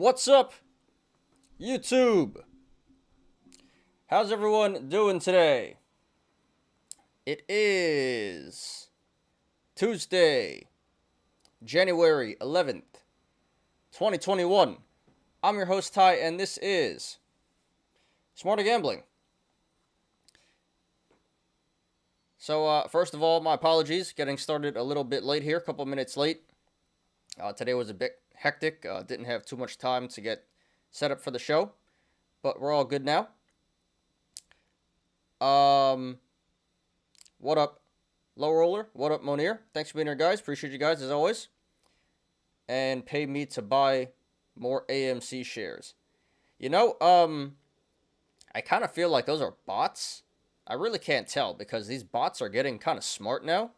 What's up, YouTube? How's everyone doing today? It is Tuesday, January 11th, 2021. I'm your host, Ty, and this is Smarter Gambling. So, first of all, my apologies. Getting started a little bit late here, a couple minutes late. Today was a bit hectic. Didn't have too much time to get set up for the show, but we're all good now. What up, Low Roller? What up, Monir? Thanks for being here, guys. Appreciate you guys, as always. And pay me to buy more AMC shares. You know, I kind of feel like those are bots. I really can't tell because these bots are getting kind of smart now.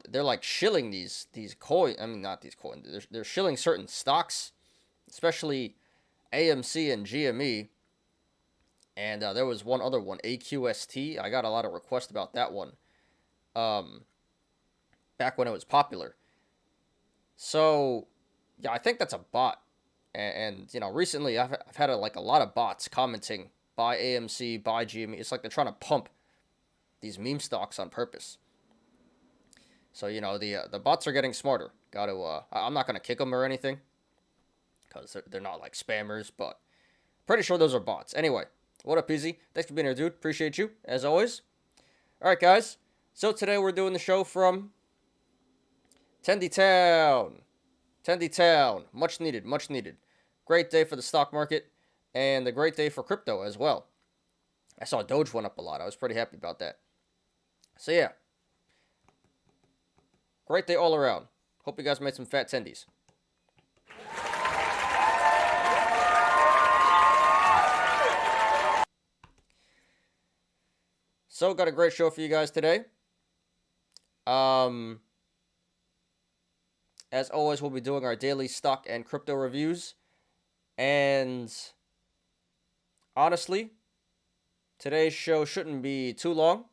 They're like shilling these coins. I mean, not these coins. They're shilling certain stocks, especially AMC and GME. And there was one other one, AQST. I got a lot of requests about that one. Back when it was popular. So, yeah, I think that's a bot. And you know, recently I've had a lot of bots commenting, buy AMC, buy GME. It's like they're trying to pump these meme stocks on purpose. So, you know, the bots are getting smarter. I'm not going to kick them or anything, because they're not like spammers, but pretty sure those are bots. Anyway, what up, Easy? Thanks for being here, dude. Appreciate you, as always. All right, guys. So today we're doing the show from Tendy Town. Tendy Town. Much needed, much needed. Great day for the stock market, and a great day for crypto as well. I saw Doge went up a lot. I was pretty happy about that. So, yeah. Great day all around. Hope you guys made some fat tendies. So, got a great show for you guys today. As always, we'll be doing our daily stock and crypto reviews. And honestly, today's show shouldn't be too long.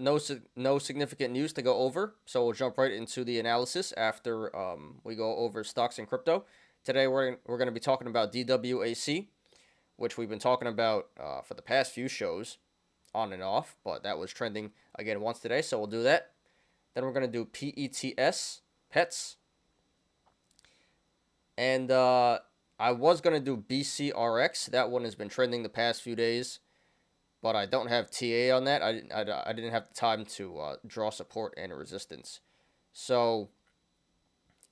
No significant news to go over, so we'll jump right into the analysis after we go over stocks and crypto. Today we're going to be talking about DWAC, which we've been talking about for the past few shows, on and off, but that was trending again once today, so we'll do that. Then we're going to do PETZ, and I was going to do BCRX. That one has been trending the past few days, but I don't have TA on that. I didn't have the time to draw support and resistance. So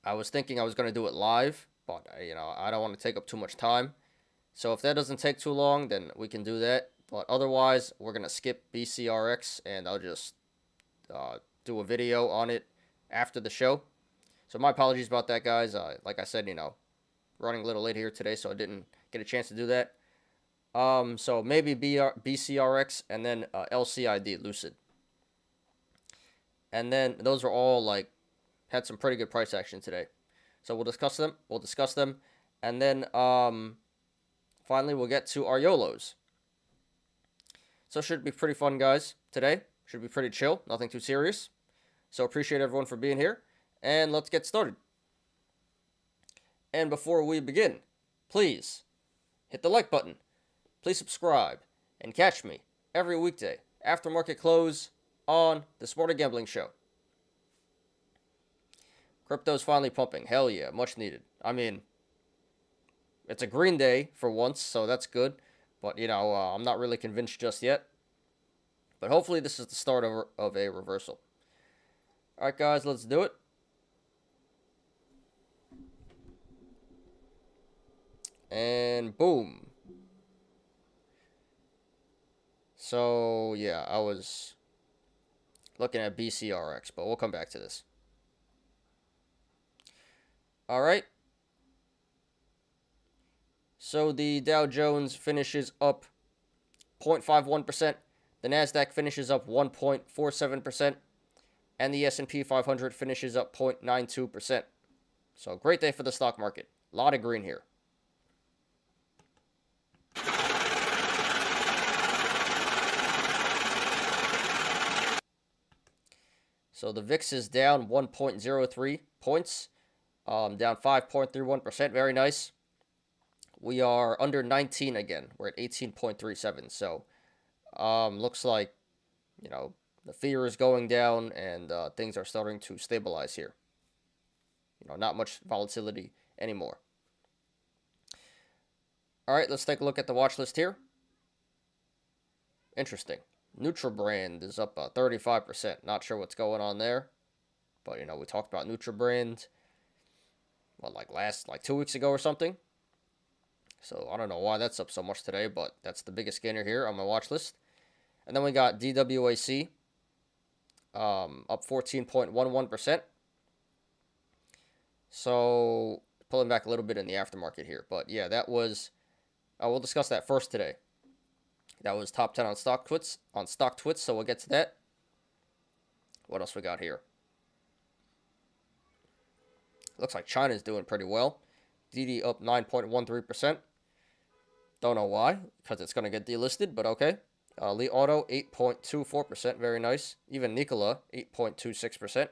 I was thinking I was going to do it live, but I don't want to take up too much time. So if that doesn't take too long, then we can do that. But otherwise, we're going to skip BCRX, and I'll just do a video on it after the show. So my apologies about that, guys. Like I said, running a little late here today, so I didn't get a chance to do that. So maybe BCRX and then LCID, Lucid. And then those are all had some pretty good price action today. So we'll discuss them. And then finally we'll get to our Yolos. So it should be pretty fun, guys, today. Should be pretty chill, nothing too serious. So appreciate everyone for being here. And let's get started. And before we begin, please hit the like button. Please subscribe and catch me every weekday after market close on the Smarter Gambling Show. Crypto's finally pumping. Hell yeah, much needed. I mean, it's a green day for once, so that's good. But, I'm not really convinced just yet. But hopefully this is the start of a reversal. All right, guys, let's do it. And boom. So, yeah, I was looking at BCRX, but we'll come back to this. All right. So, the Dow Jones finishes up 0.51%. The NASDAQ finishes up 1.47%. And the S&P 500 finishes up 0.92%. So, great day for the stock market. A lot of green here. So the VIX is down 1.03 points. Down 5.31%. Very nice. We are under 19 again. We're at 18.37. So, looks like, you know, the fear is going down and things are starting to stabilize here. You know, not much volatility anymore. All right, let's take a look at the watch list here. Interesting. Nutrabrand is up 35%. Not sure what's going on there. But, you know, we talked about Nutrabrand, like 2 weeks ago or something. So, I don't know why that's up so much today, but that's the biggest gainer here on my watch list. And then we got DWAC, up 14.11%. So, pulling back a little bit in the aftermarket here. But, yeah, that was... we'll discuss that first today. That was top 10 on StockTwits, so we'll get to that. What else we got here? Looks like China's doing pretty well. DD up 9.13%. Don't know why, because it's going to get delisted, but okay. Li Auto, 8.24%. Very nice. Even Nikola, 8.26%.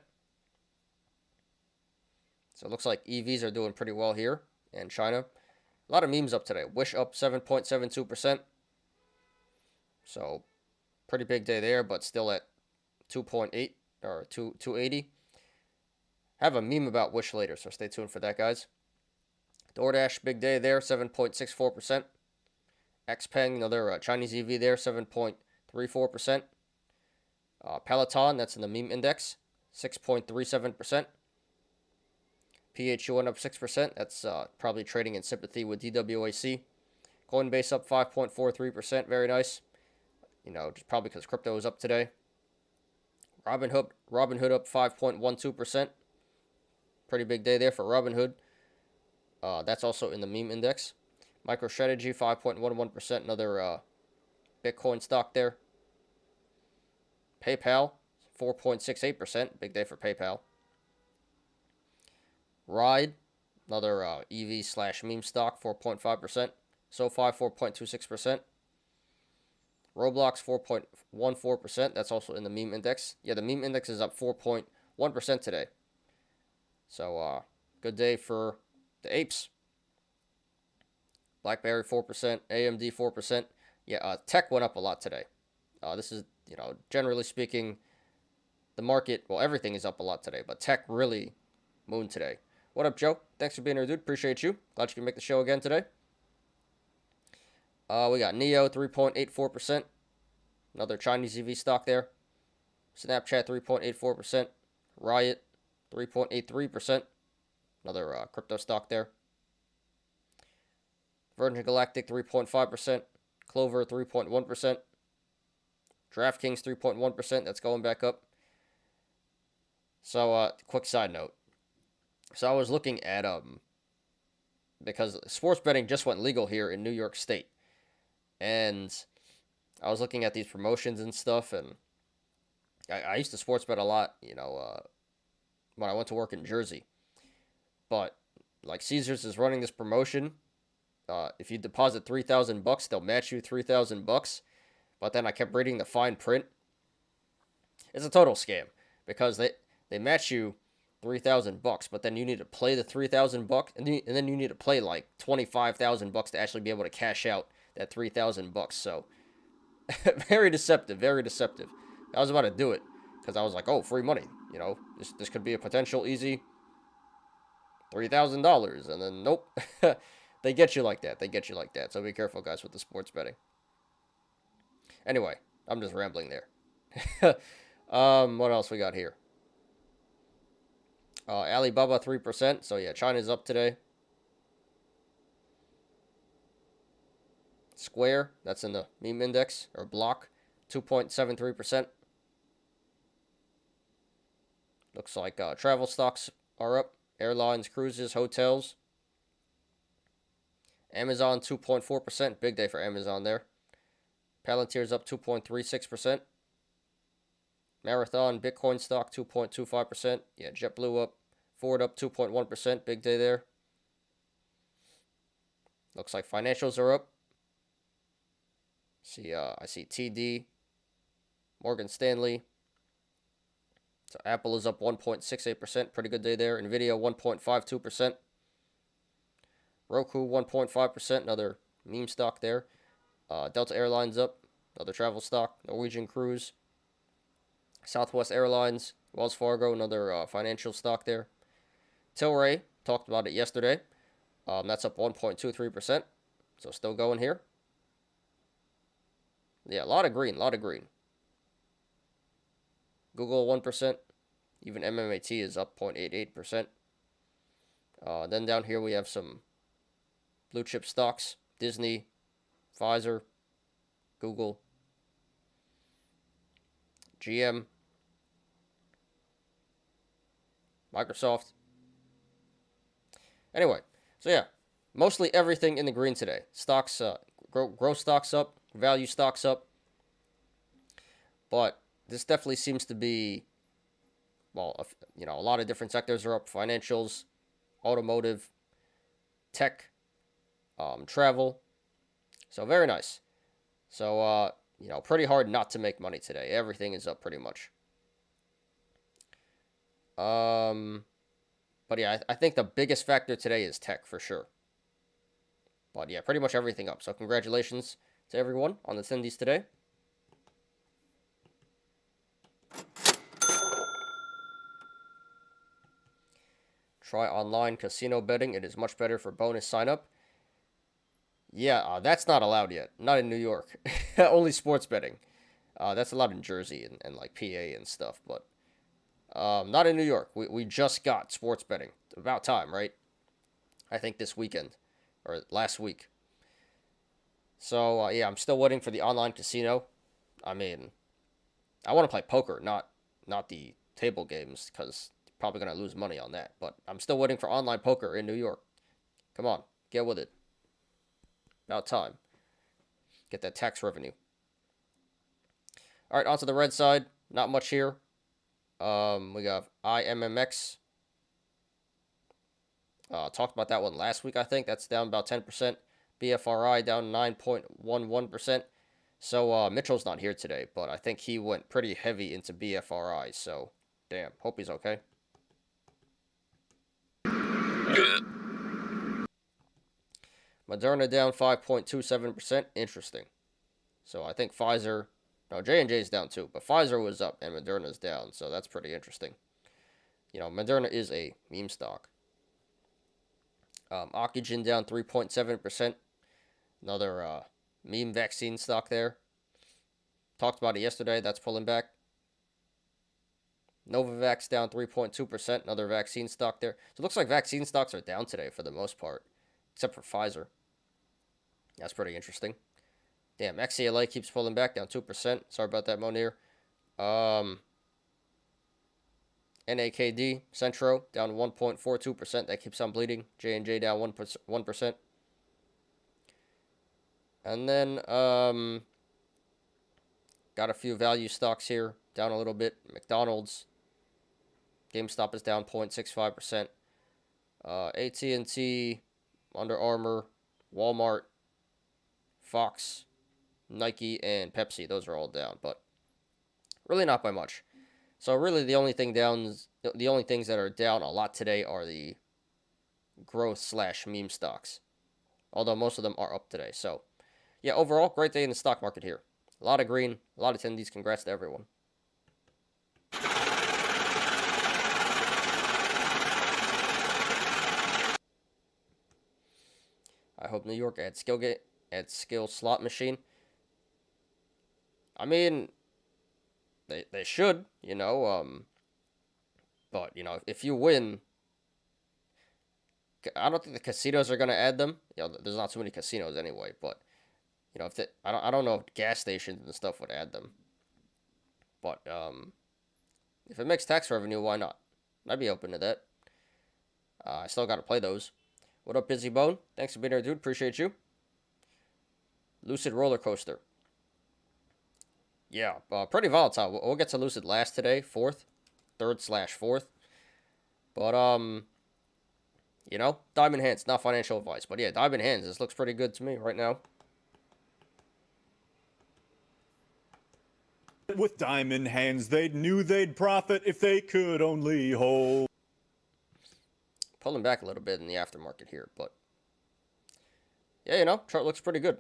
So it looks like EVs are doing pretty well here in China. A lot of memes up today. Wish up 7.72%. So pretty big day there, but still at 2.8 or 280. Have a meme about Wish later, so stay tuned for that, guys. DoorDash, big day there, 7.64%. Xpeng, another Chinese EV there, 7.34%. Peloton, that's in the meme index, 6.37%. PHU went up 6%. That's probably trading in sympathy with DWAC. Coinbase up 5.43%. Very nice. You know, just probably because crypto is up today. Robinhood up 5.12%. Pretty big day there for Robinhood. That's also in the meme index. MicroStrategy 5.11%. Another Bitcoin stock there. PayPal 4.68%. Big day for PayPal. Ride, another EV / meme stock, 4.5%. SoFi 4.26%. Roblox 4.14%. That's also in the meme index. Yeah, the meme index is up 4.1% today. So, good day for the apes. BlackBerry 4%, AMD 4%. Yeah, tech went up a lot today. This is, you know, generally speaking, the market, well, everything is up a lot today, but tech really mooned today. What up, Joe? Thanks for being here, dude. Appreciate you. Glad you can make the show again today. We got Neo, 3.84%. Another Chinese EV stock there. Snapchat, 3.84%. Riot, 3.83%. Another crypto stock there. Virgin Galactic, 3.5%. Clover, 3.1%. DraftKings, 3.1%. That's going back up. So, quick side note. So, I was looking at, because sports betting just went legal here in New York State. And I was looking at these promotions and stuff, and I used to sports bet a lot, you know, when I went to work in Jersey. But, like, Caesars is running this promotion. If you deposit $3,000, they'll match you $3,000. But then I kept reading the fine print. It's a total scam, because they match you $3,000, but then you need to play the $3,000, and then you need to play like $25,000 to actually be able to cash out that $3,000. So very deceptive, very deceptive. I was about to do it because I was like, oh, free money. You know, this could be a potential easy $3,000, and then nope, they get you like that. They get you like that. So be careful, guys, with the sports betting. Anyway, I'm just rambling there. What else we got here? Alibaba 3%. So yeah, China's up today. Square, that's in the meme index or block, 2.73%. Looks like travel stocks are up. Airlines, cruises, hotels. Amazon 2.4%. Big day for Amazon there. Palantir's up 2.36%. Marathon, Bitcoin stock 2.25%. Yeah, JetBlue up. Ford up 2.1%. Big day there. Looks like financials are up. I see TD, Morgan Stanley, So Apple is up 1.68%. Pretty good day there. Nvidia 1.52%. Roku 1.5%. Another meme stock there. Delta Airlines up. Another travel stock. Norwegian Cruise. Southwest Airlines. Wells Fargo. Another financial stock there. Tilray. Talked about it yesterday. That's up 1.23%. So still going here. Yeah, a lot of green. A lot of green. Google 1%. Even MMAT is up 0.88%. Then down here we have some blue chip stocks. Disney, Pfizer, Google, GM, Microsoft. Anyway, so yeah, mostly everything in the green today. Stocks, growth stocks up, value stocks up. But this definitely seems to be, well, a lot of different sectors are up. Financials, automotive, tech, travel. So very nice. So, pretty hard not to make money today. Everything is up pretty much. But yeah, I think the biggest factor today is tech for sure. But yeah, pretty much everything up. So congratulations to everyone on the attendees today. Try online casino betting. It is much better for bonus sign up. Yeah, that's not allowed yet. Not in New York. Only sports betting. That's allowed in Jersey and like PA and stuff, but not in New York. We just got sports betting. About time, right? I think this weekend or last week. So yeah, I'm still waiting for the online casino. I mean, I want to play poker, not the table games, because probably gonna lose money on that. But I'm still waiting for online poker in New York. Come on, get with it. About time. Get that tax revenue. All right, on to the red side. Not much here. We got IMMX. Talked about that one last week, I think. That's down about 10%. BFRI down 9.11%. So Mitchell's not here today, but I think he went pretty heavy into BFRI. So, damn. Hope he's okay. Moderna down 5.27%. Interesting. So I think Pfizer... No, J&J is down too, but Pfizer was up and Moderna's down. So that's pretty interesting. Moderna is a meme stock. Oxygen down 3.7%. Another meme vaccine stock there. Talked about it yesterday. That's pulling back. Novavax down 3.2%. Another vaccine stock there. So it looks like vaccine stocks are down today for the most part, except for Pfizer. That's pretty interesting. Damn, XCLA keeps pulling back, down 2%. Sorry about that, Monir. NAKD, Centro, down 1.42%. That keeps on bleeding. J&J down 1%. And then, got a few value stocks here, down a little bit. McDonald's. GameStop is down 0.65%. AT&T, Under Armour, Walmart, Fox, Nike, and Pepsi. Those are all down, but really not by much. So really the only things that are down a lot today are the growth / meme stocks. Although most of them are up today. So yeah, overall, great day in the stock market here. A lot of green, a lot of attendees. Congrats to everyone. I hope New York adds skill slot machine. I mean, they should, but if you win, I don't think the casinos are gonna add them. There's not too many casinos anyway, but if I don't know if gas stations and stuff would add them. But if it makes tax revenue, why not? I'd be open to that. I still got to play those. What up, Busy Bone? Thanks for being here, dude. Appreciate you. Lucid roller coaster. Yeah, pretty volatile. We'll get to Lucid last today, third/fourth. But diamond hands, not financial advice, but yeah, diamond hands. This looks pretty good to me right now. With diamond hands, they knew they'd profit if they could only hold. Pulling back a little bit in the aftermarket here, but yeah, you know, chart looks pretty good.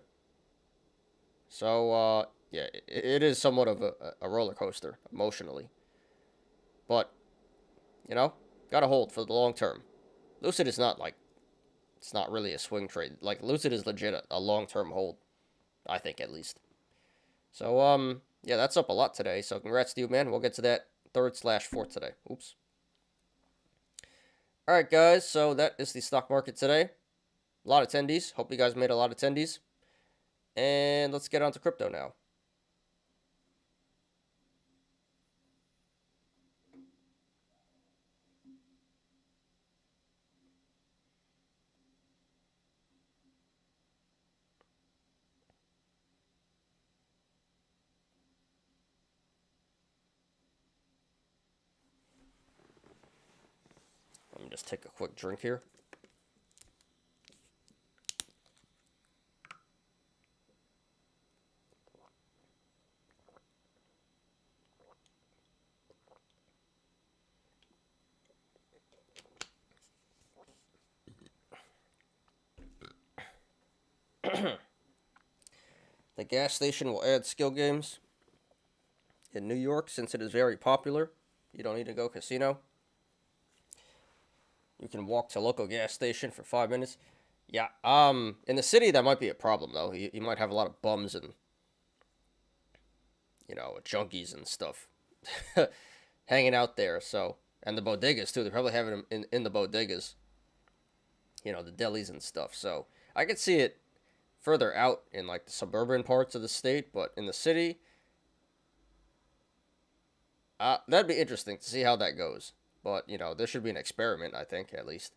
So, yeah, it is somewhat of a roller coaster emotionally. But, you know, gotta hold for the long term. Lucid is not like, it's not really a swing trade. Like, Lucid is legit a long-term hold, I think at least. So, yeah, that's up a lot today. So, congrats to you, man. We'll get to that third/fourth today. Oops. All right, guys. So, that is the stock market today. A lot of tendies. Hope you guys made a lot of tendies. And let's get on to crypto now. Let me just take a quick drink here. The gas station will add skill games in New York since it is very popular. You don't need to go casino. You can walk to local gas station for 5 minutes. Yeah, in the city that might be a problem though. You might have a lot of bums and, you know, junkies and stuff hanging out there. So, and the bodegas too. They probably have it in the bodegas. You know, the delis and stuff. So I could see it further out in like the suburban parts of the state, but in the city, that'd be interesting to see how that goes. But you know, there should be an experiment, I think, at least.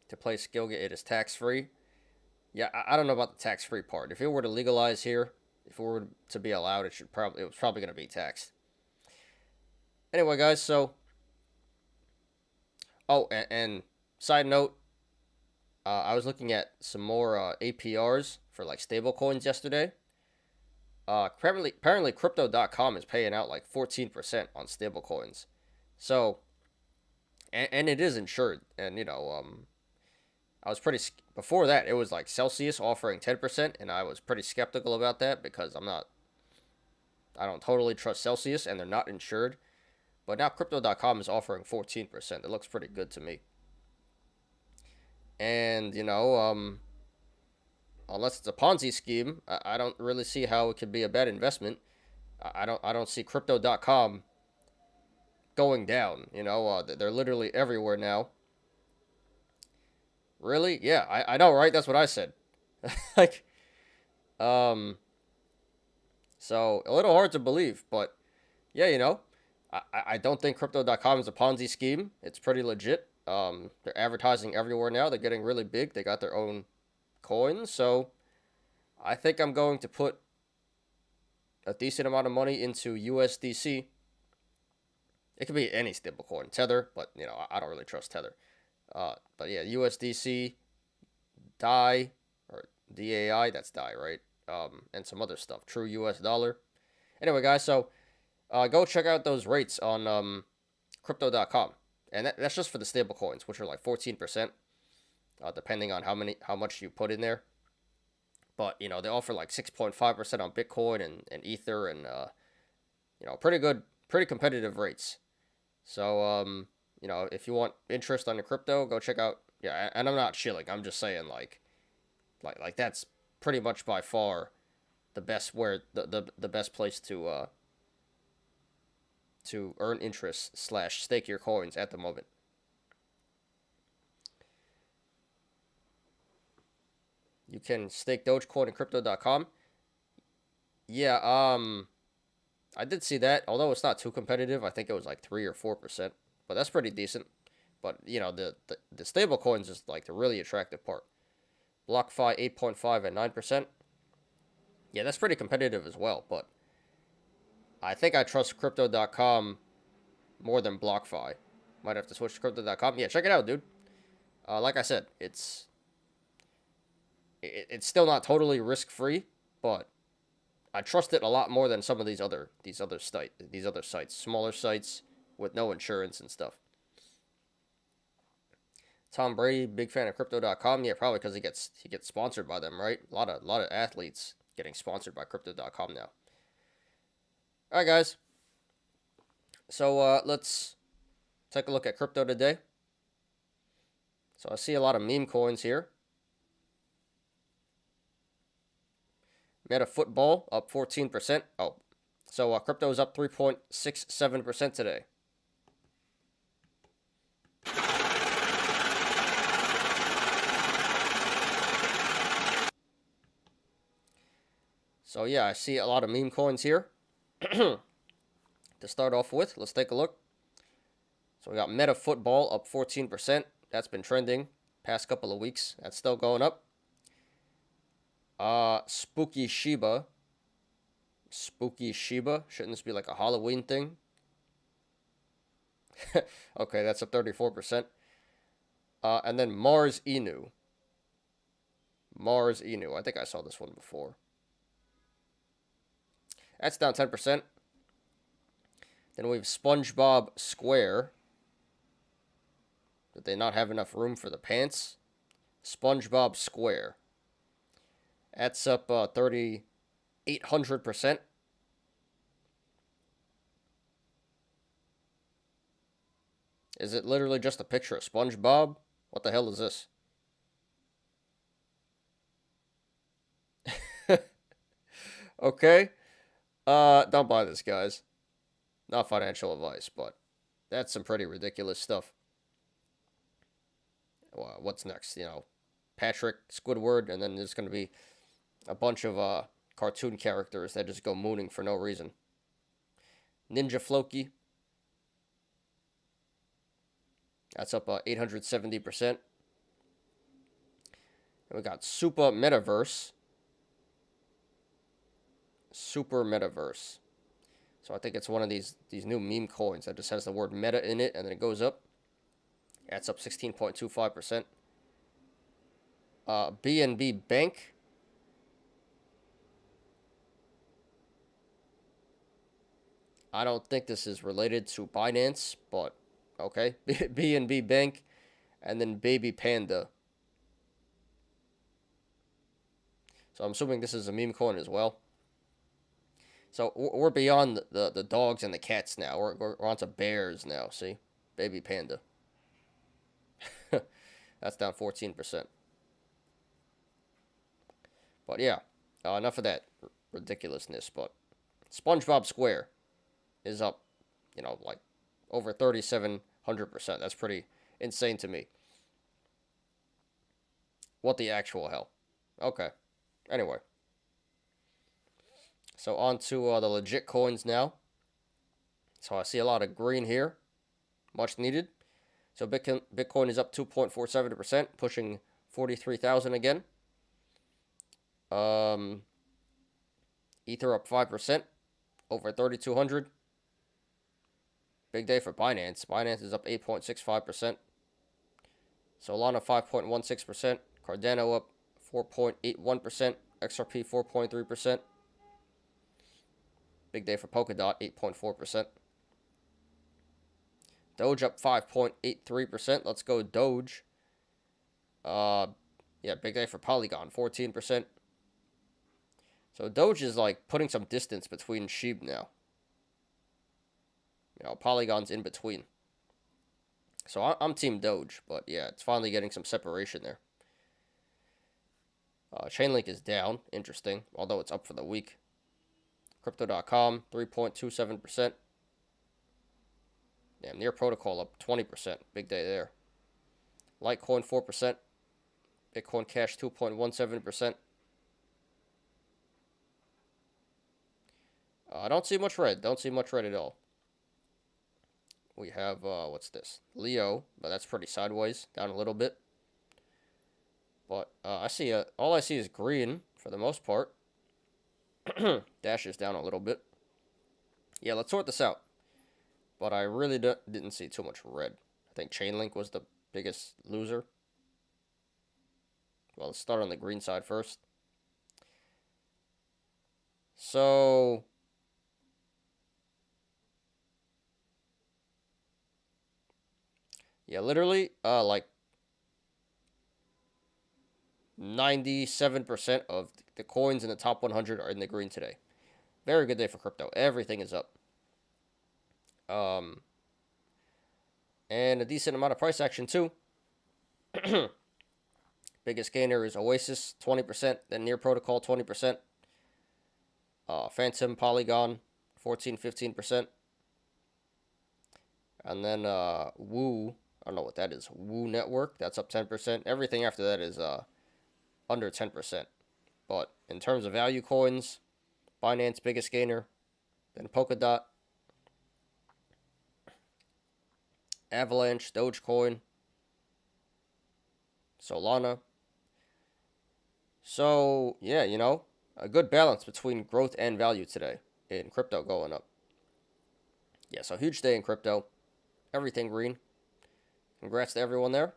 To play skill game, it is tax free. Yeah, I don't know about the tax free part. If it were to legalize here, if it were to be allowed, it was probably going to be taxed. Anyway, guys, so and side note, I was looking at some more APRs for like stable coins yesterday. Apparently crypto.com is paying out like 14% on stable coins. So, and it is insured. And, you know, I was before that, it was like Celsius offering 10%. And I was pretty skeptical about that because I don't totally trust Celsius and they're not insured. But now crypto.com is offering 14%. It looks pretty good to me. And, you know, unless it's a Ponzi scheme, I don't really see how it could be a bad investment. I don't see crypto.com going down. You know, they're literally everywhere now. Really? Yeah, I know, right? That's what I said. Like, so a little hard to believe, but yeah, you know, I don't think crypto.com is a Ponzi scheme. It's pretty legit. They're advertising everywhere now. They're getting really big. They got their own coins, so I think I'm going to put a decent amount of money into USDC. It could be any stablecoin, Tether, but you know I don't really trust Tether. But yeah, USDC, DAI or DAI, that's DAI, right? And some other stuff, True US Dollar. Anyway, guys, so go check out those rates on crypto.com, and that's just for the stablecoins, which are like 14%, depending on how much you put in there. But you know they offer like 6.5% on Bitcoin and Ether, and you know pretty competitive rates. So you know if you want interest on the crypto, go check out. Yeah, and I'm not shilling. I'm just saying like that's pretty much by far the best the best place to earn interest / stake your coins at the moment. You can stake Dogecoin at crypto.com. Yeah, I did see that. Although it's not too competitive, I think it was like 3 or 4%, but that's pretty decent. But you know, the stable coins is like the really attractive part. BlockFi 8.5 and 9%. Yeah, that's pretty competitive as well, but I think I trust crypto.com more than BlockFi. Might have to switch to crypto.com. Yeah, check it out, dude. Like I said, it's still not totally risk-free, but I trust it a lot more than some of these other sites, smaller sites with no insurance and stuff. Tom Brady, big fan of Crypto.com. Yeah, probably because he gets sponsored by them, right? A lot of athletes getting sponsored by Crypto.com now. All right, guys. So let's take a look at crypto today. So I see a lot of meme coins here. Meta Football up 14%. Oh, so crypto is up 3.67% today. So yeah, I see a lot of meme coins here. To start off with, let's take a look. So we got Meta Football up 14%. That's been trending past couple of weeks. That's still going up. Spooky Shiba. Spooky Shiba. Shouldn't this be like a Halloween thing? Okay, that's up 34%. And then Mars Inu. Mars Inu. I think I saw this one before. That's down 10%. Then we have SpongeBob Square. Did they not have enough room for the pants? SpongeBob Square. That's up 3,800%. Is it literally just a picture of SpongeBob? What the hell is this? Okay. Don't buy this, guys. Not financial advice, but that's some pretty ridiculous stuff. Well, what's next? You know, Patrick, Squidward, and then there's going to be a bunch of cartoon characters that just go mooning for no reason. Ninja Floki. That's up 870%. And we got Super Metaverse. Super Metaverse. So I think it's one of these new meme coins that just has the word meta in it, and then it goes up. That's up 16.25%. BNB Bank. I don't think this is related to Binance, but okay. BNB Bank, and then Baby Panda. So I'm assuming this is a meme coin as well. So we're beyond the dogs and the cats now. We're onto bears now, see? Baby Panda. That's down 14%. But yeah, enough of that ridiculousness. But SpongeBob Square is up, you know, like over 3,700%. That's pretty insane to me. What the actual hell? Okay. Anyway. So on to the legit coins now. So I see a lot of green here. Much needed. So Bitcoin is up 2.47%, pushing 43,000 again. Ether up 5%, over 3,200. Big day for Binance. Binance is up 8.65%. Solana 5.16%. Cardano up 4.81%. XRP 4.3%. Big day for Polkadot, 8.4%. Doge up 5.83%. Let's go Doge. Yeah, big day for Polygon, 14%. So Doge is like putting some distance between SHIB now. You know, Polygon's in between. So I'm Team Doge, but yeah, it's finally getting some separation there. Chainlink is down, interesting, although it's up for the week. Crypto.com, 3.27%. Damn, Near Protocol up 20%. Big day there. Litecoin, 4%. Bitcoin Cash, 2.17%. I don't see much red. Don't see much red at all. We have, what's this? Leo, but that's pretty sideways. Down a little bit. But I see, all I see is green for the most part. Dash is down a little bit. Yeah, let's sort this out. But I really didn't see too much red. I think Chainlink was the biggest loser. Well, let's start on the green side first. So yeah, literally, like 97% of the coins in the top 100 are in the green today. Very good day for crypto. Everything is up. And a decent amount of price action too. Biggest gainer is Oasis, 20%. Then Near Protocol, 20%. Phantom, Polygon, 15%. And then Woo, I don't know what that is. Woo Network, that's up 10%. Everything after that is under 10%. But in terms of value coins, Binance, biggest gainer. Then Polkadot, Avalanche, Dogecoin, Solana. So, yeah, you know, a good balance between growth and value today in crypto going up. Yeah, so huge day in crypto. Everything green. Congrats to everyone there.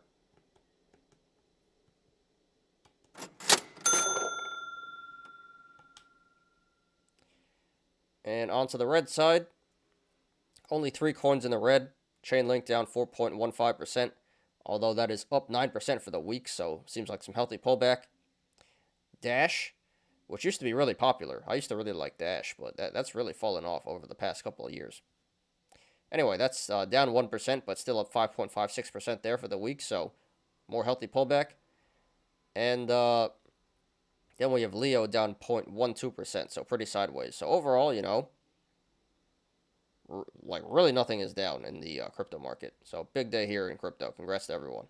And on to the red side. Only 3 coins in the red. Chainlink down 4.15%. Although that is up 9% for the week, so seems like some healthy pullback. Dash, which used to be really popular. I used to really like Dash, but that's really fallen off over the past couple of years. Anyway, that's down 1%, but still up 5.56% there for the week, so more healthy pullback. And then we have Leo down 0.12%, so pretty sideways. So overall, you know, like really nothing is down in the crypto market. So big day here in crypto. Congrats to everyone.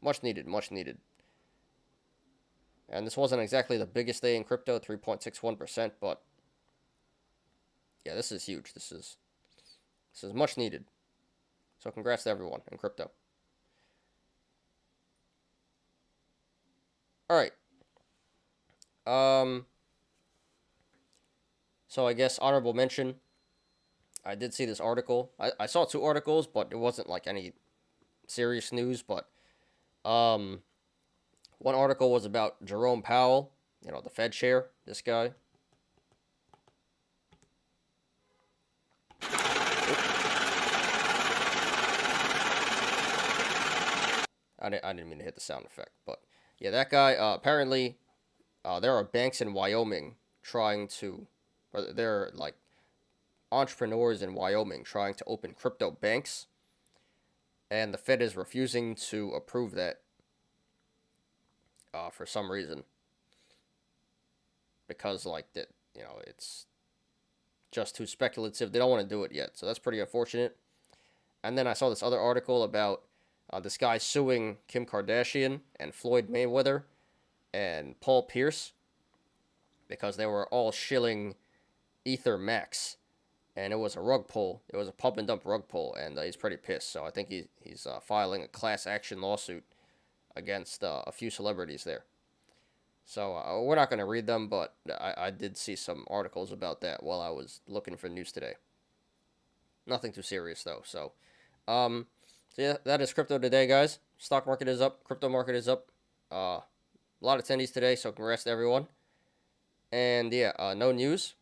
Much needed, much needed. And this wasn't exactly the biggest day in crypto, 3.61%, but yeah, this is huge. This is much needed. So congrats to everyone in crypto. All right. So I guess honorable mention. I did see this article. I saw 2 articles, but it wasn't like any serious news. But one article was about Jerome Powell, you know, the Fed chair, this guy. I didn't mean to hit the sound effect, but yeah, that guy. Apparently, there are banks in Wyoming trying to, or there are like entrepreneurs in Wyoming trying to open crypto banks, and the Fed is refusing to approve that for some reason, because like that, you know, it's just too speculative. They don't want to do it yet, so that's pretty unfortunate. And then I saw this other article about this guy suing Kim Kardashian and Floyd Mayweather and Paul Pierce because they were all shilling Ether Max, and it was a rug pull. It was a pump and dump rug pull, and he's pretty pissed. So I think he's filing a class action lawsuit against a few celebrities there. So we're not going to read them, but I did see some articles about that while I was looking for news today. Nothing too serious though. So yeah, that is crypto today, guys. Stock market is up. Crypto market is up. A lot of attendees today, so congrats to everyone. And yeah, no news.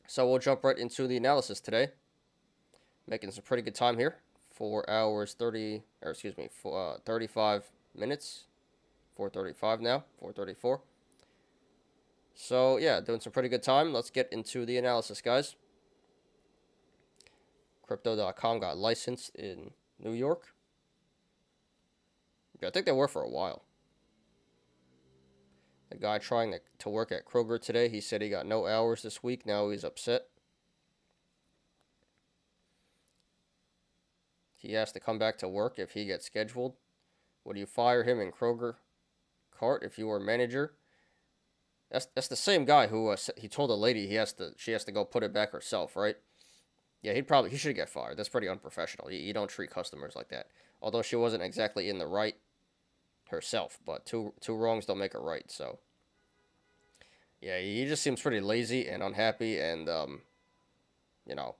So we'll jump right into the analysis today. Making some pretty good time here. 4 hours 35 minutes. 4:35 now. 4:34. So yeah, doing some pretty good time. Let's get into the analysis, guys. Crypto.com got licensed in New York. I think they were for a while. The guy trying to work at Kroger today, he said he got no hours this week. Now he's upset. He has to come back to work if he gets scheduled. Would you fire him in Kroger cart if you were manager? That's the same guy who he told a lady she has to go put it back herself, right? Yeah, he should get fired. That's pretty unprofessional. You don't treat customers like that. Although she wasn't exactly in the right herself, but two wrongs don't make a right. So yeah, he just seems pretty lazy and unhappy, and you know,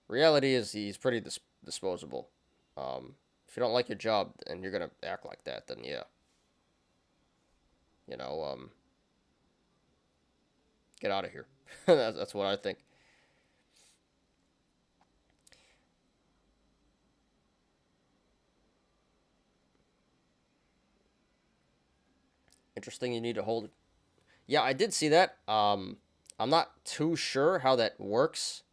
reality is he's pretty disposable. If you don't like your job and you're gonna act like that, then yeah, you know, Get out of here. That's what I think. Interesting. You need to hold. Yeah, I did see that. I'm not too sure how that works.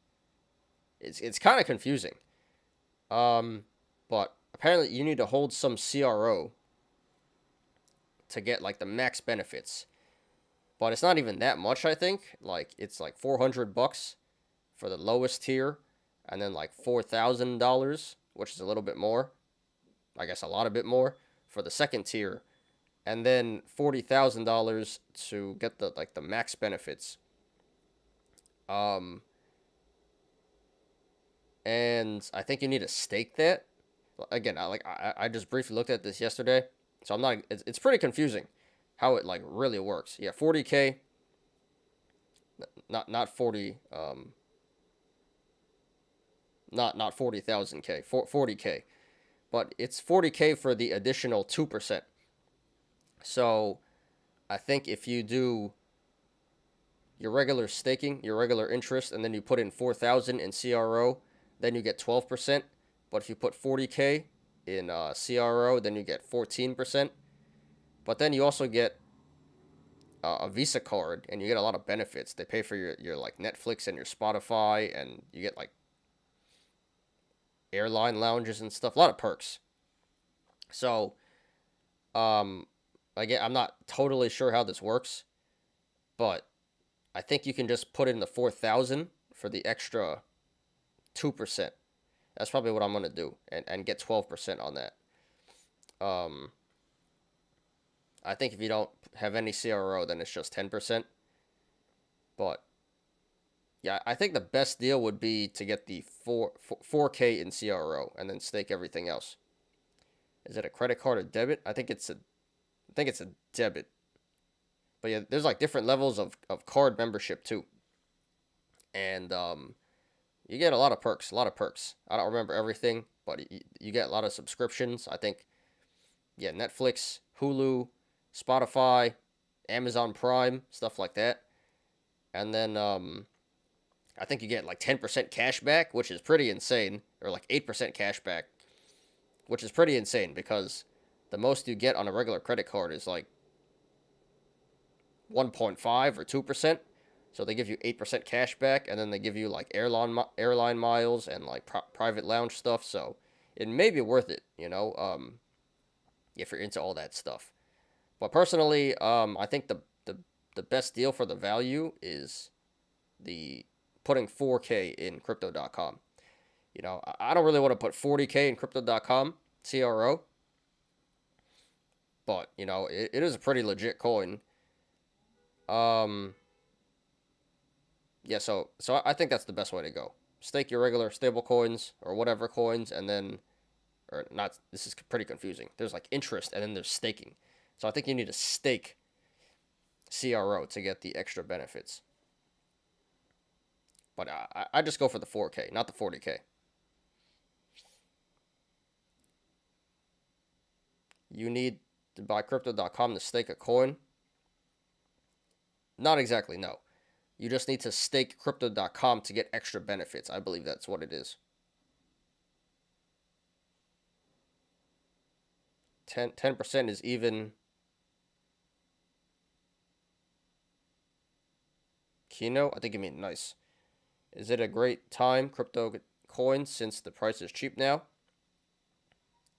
It's kind of confusing. But apparently you need to hold some CRO to get like the max benefits. But it's not even that much, I think. Like it's like $400 for the lowest tier, and then like $4,000, which is a little bit more. I guess a lot of bit more for the second tier, and then $40,000 to get the like the max benefits. Um, and I think you need to stake that. Again, I just briefly looked at this yesterday, so I'm not. It's pretty confusing how it like really works. Yeah, 40K, not 40 not 40,000K, 40K, but it's 40K for the additional 2%. So I think if you do your regular staking, your regular interest, and then you put in 4,000 in CRO, then you get 12%. But if you put 40K in CRO, then you get 14%. But then you also get a Visa card, and you get a lot of benefits. They pay for your like Netflix and your Spotify, and you get like airline lounges and stuff. A lot of perks. So, again, I'm not totally sure how this works, but I think you can just put in the 4,000 for the extra 2%. That's probably what I'm gonna do, and get 12% on that. Um, I think if you don't have any CRO, then it's just 10%. But yeah, I think the best deal would be to get the 4K in CRO and then stake everything else. Is it a credit card or debit? I think it's a debit. But yeah, there's like different levels of card membership too. And you get a lot of perks, a lot of perks. I don't remember everything, but you get a lot of subscriptions. I think, yeah, Netflix, Hulu, Spotify, Amazon Prime, stuff like that. And then I think you get like 10% cash back, which is pretty insane, or like 8% cash back, which is pretty insane because the most you get on a regular credit card is like 1.5 or 2%. So they give you 8% cash back, and then they give you like airline miles and like private lounge stuff. So it may be worth it, if you're into all that stuff. But personally, I think the best deal for the value is the putting 4K in crypto.com. I don't really want to put 40K in crypto.com CRO, but it is a pretty legit coin. Yeah, so I think that's the best way to go. Stake your regular stable coins or whatever coins, and then, or not. This is pretty confusing. There's like interest, and then there's staking. So I think you need to stake CRO to get the extra benefits. But I just go for the 4K, not the 40K. You need to buy crypto.com to stake a coin. Not exactly, no. You just need to stake crypto.com to get extra benefits. I believe that's what it is. 10% is even. Kino? I think you mean nice. Is it a great time, crypto coins, since the price is cheap now?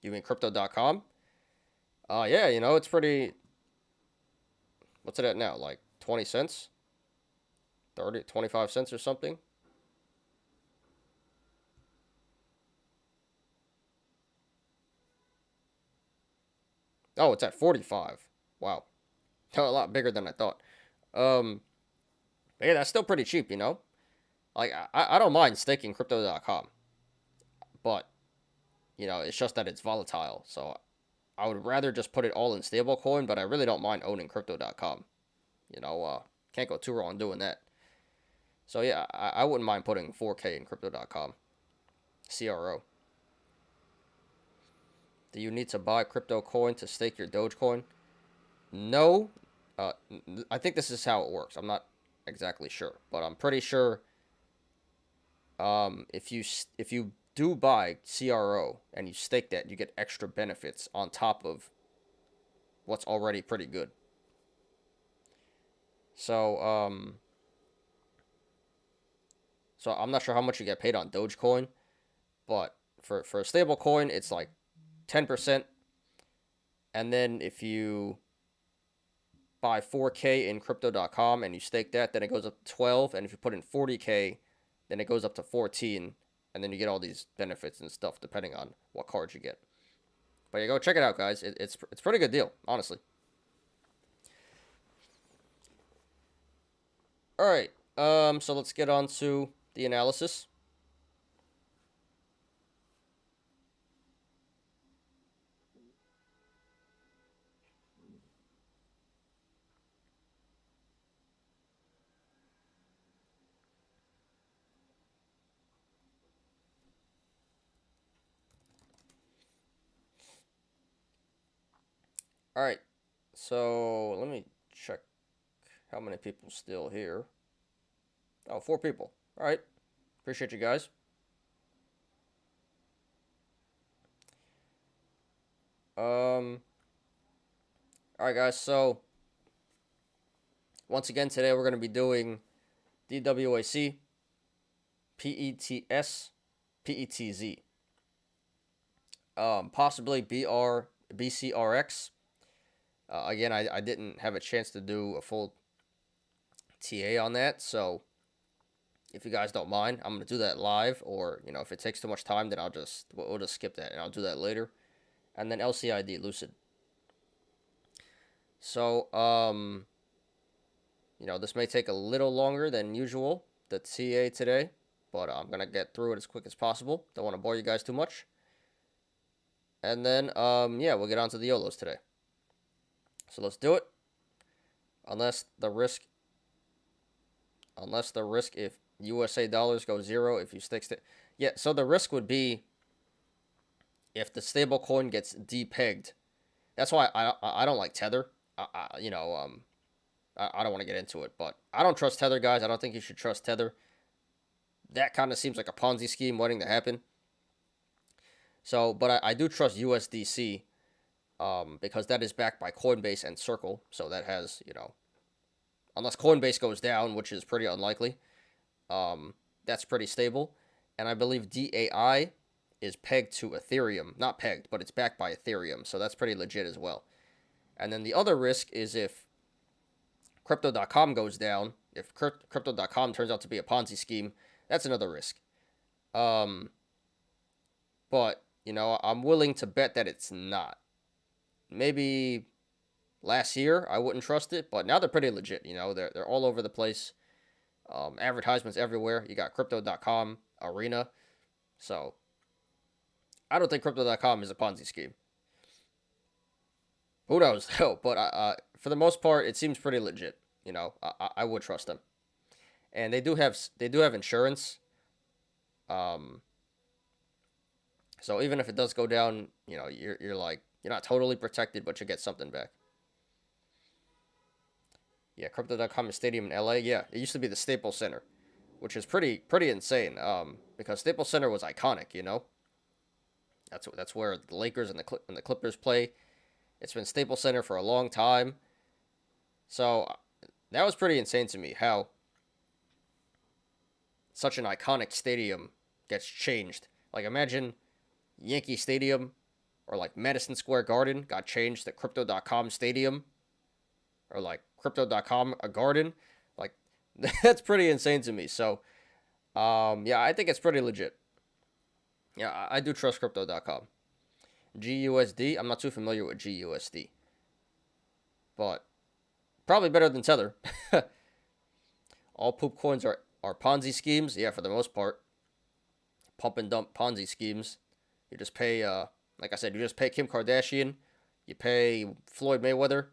You mean crypto.com? Yeah, it's pretty. What's it at now? Like 20 cents? 30, 25 cents or something? Oh, it's at 45. Wow. A lot bigger than I thought. But yeah, that's still pretty cheap, Like, I don't mind staking crypto.com, but, it's just that it's volatile. So I would rather just put it all in stablecoin, but I really don't mind owning crypto.com. Can't go too wrong doing that. So yeah, I wouldn't mind putting 4K in crypto.com. CRO. Do you need to buy crypto coin to stake your Dogecoin? No. I think this is how it works. I'm not exactly sure, but I'm pretty sure if you do buy CRO and you stake that, you get extra benefits on top of what's already pretty good. So so I'm not sure how much you get paid on Dogecoin, but for a stable coin, it's like 10%. And then if you buy 4K in crypto.com and you stake that, then it goes up to 12. And if you put in 40K, then it goes up to 14. And then you get all these benefits and stuff depending on what cards you get. But yeah, go check it out, guys. It's a pretty good deal, honestly. All right. So let's get on to the analysis. All right. So let me check how many people still here. Oh, 4 people. All right. Appreciate you guys. All right, guys. So once again, today we're going to be doing DWAC, PETS, PETZ, possibly BCRX. Again, I didn't have a chance to do a full TA on that, so if you guys don't mind, I'm gonna do that live, or if it takes too much time, then we'll just skip that and I'll do that later. And then LCID, Lucid. So this may take a little longer than usual, the TA today, but I'm gonna get through it as quick as possible. Don't want to bore you guys too much. And then yeah, we'll get on to the Yolos today. So let's do it. Unless the risk if USA dollars go zero, if you stick to, yeah, so the risk would be if the stable coin gets depegged. That's why I don't like Tether. I don't want to get into it, but I don't trust Tether, guys. I don't think you should trust Tether. That kind of seems like a Ponzi scheme waiting to happen. So, but I do trust USDC, because that is backed by Coinbase and Circle. So that has, unless Coinbase goes down, which is pretty unlikely, that's pretty stable. And I believe DAI is pegged to Ethereum. Not pegged, but it's backed by Ethereum. So that's pretty legit as well. And then the other risk is if Crypto.com goes down, if Crypto.com turns out to be a Ponzi scheme, that's another risk. But, I'm willing to bet that it's not. Maybe last year I wouldn't trust it, but now they're pretty legit. They're all over the place. Advertisements everywhere. You got Crypto.com, Arena. So I don't think Crypto.com is a Ponzi scheme. Who knows? No, but for the most part, it seems pretty legit. I would trust them, and they do have insurance. So even if it does go down, you're not totally protected, but you get something back. Yeah, Crypto.com is stadium in LA. Yeah, it used to be the Staples Center, which is pretty insane. Because Staples Center was iconic. That's where the Lakers and the Clippers play. It's been Staples Center for a long time. So that was pretty insane to me how such an iconic stadium gets changed. Like, imagine Yankee Stadium or like Madison Square Garden got changed to Crypto.com Stadium, or like Crypto.com a garden. Like, that's pretty insane to me. So yeah, I think it's pretty legit. Yeah, I do trust Crypto.com. GUSD, I'm not too familiar with GUSD, but probably better than Tether. All poop coins are Ponzi schemes. Yeah, for the most part. Pump and dump Ponzi schemes. You just pay, like I said, you just pay Kim Kardashian. You pay Floyd Mayweather.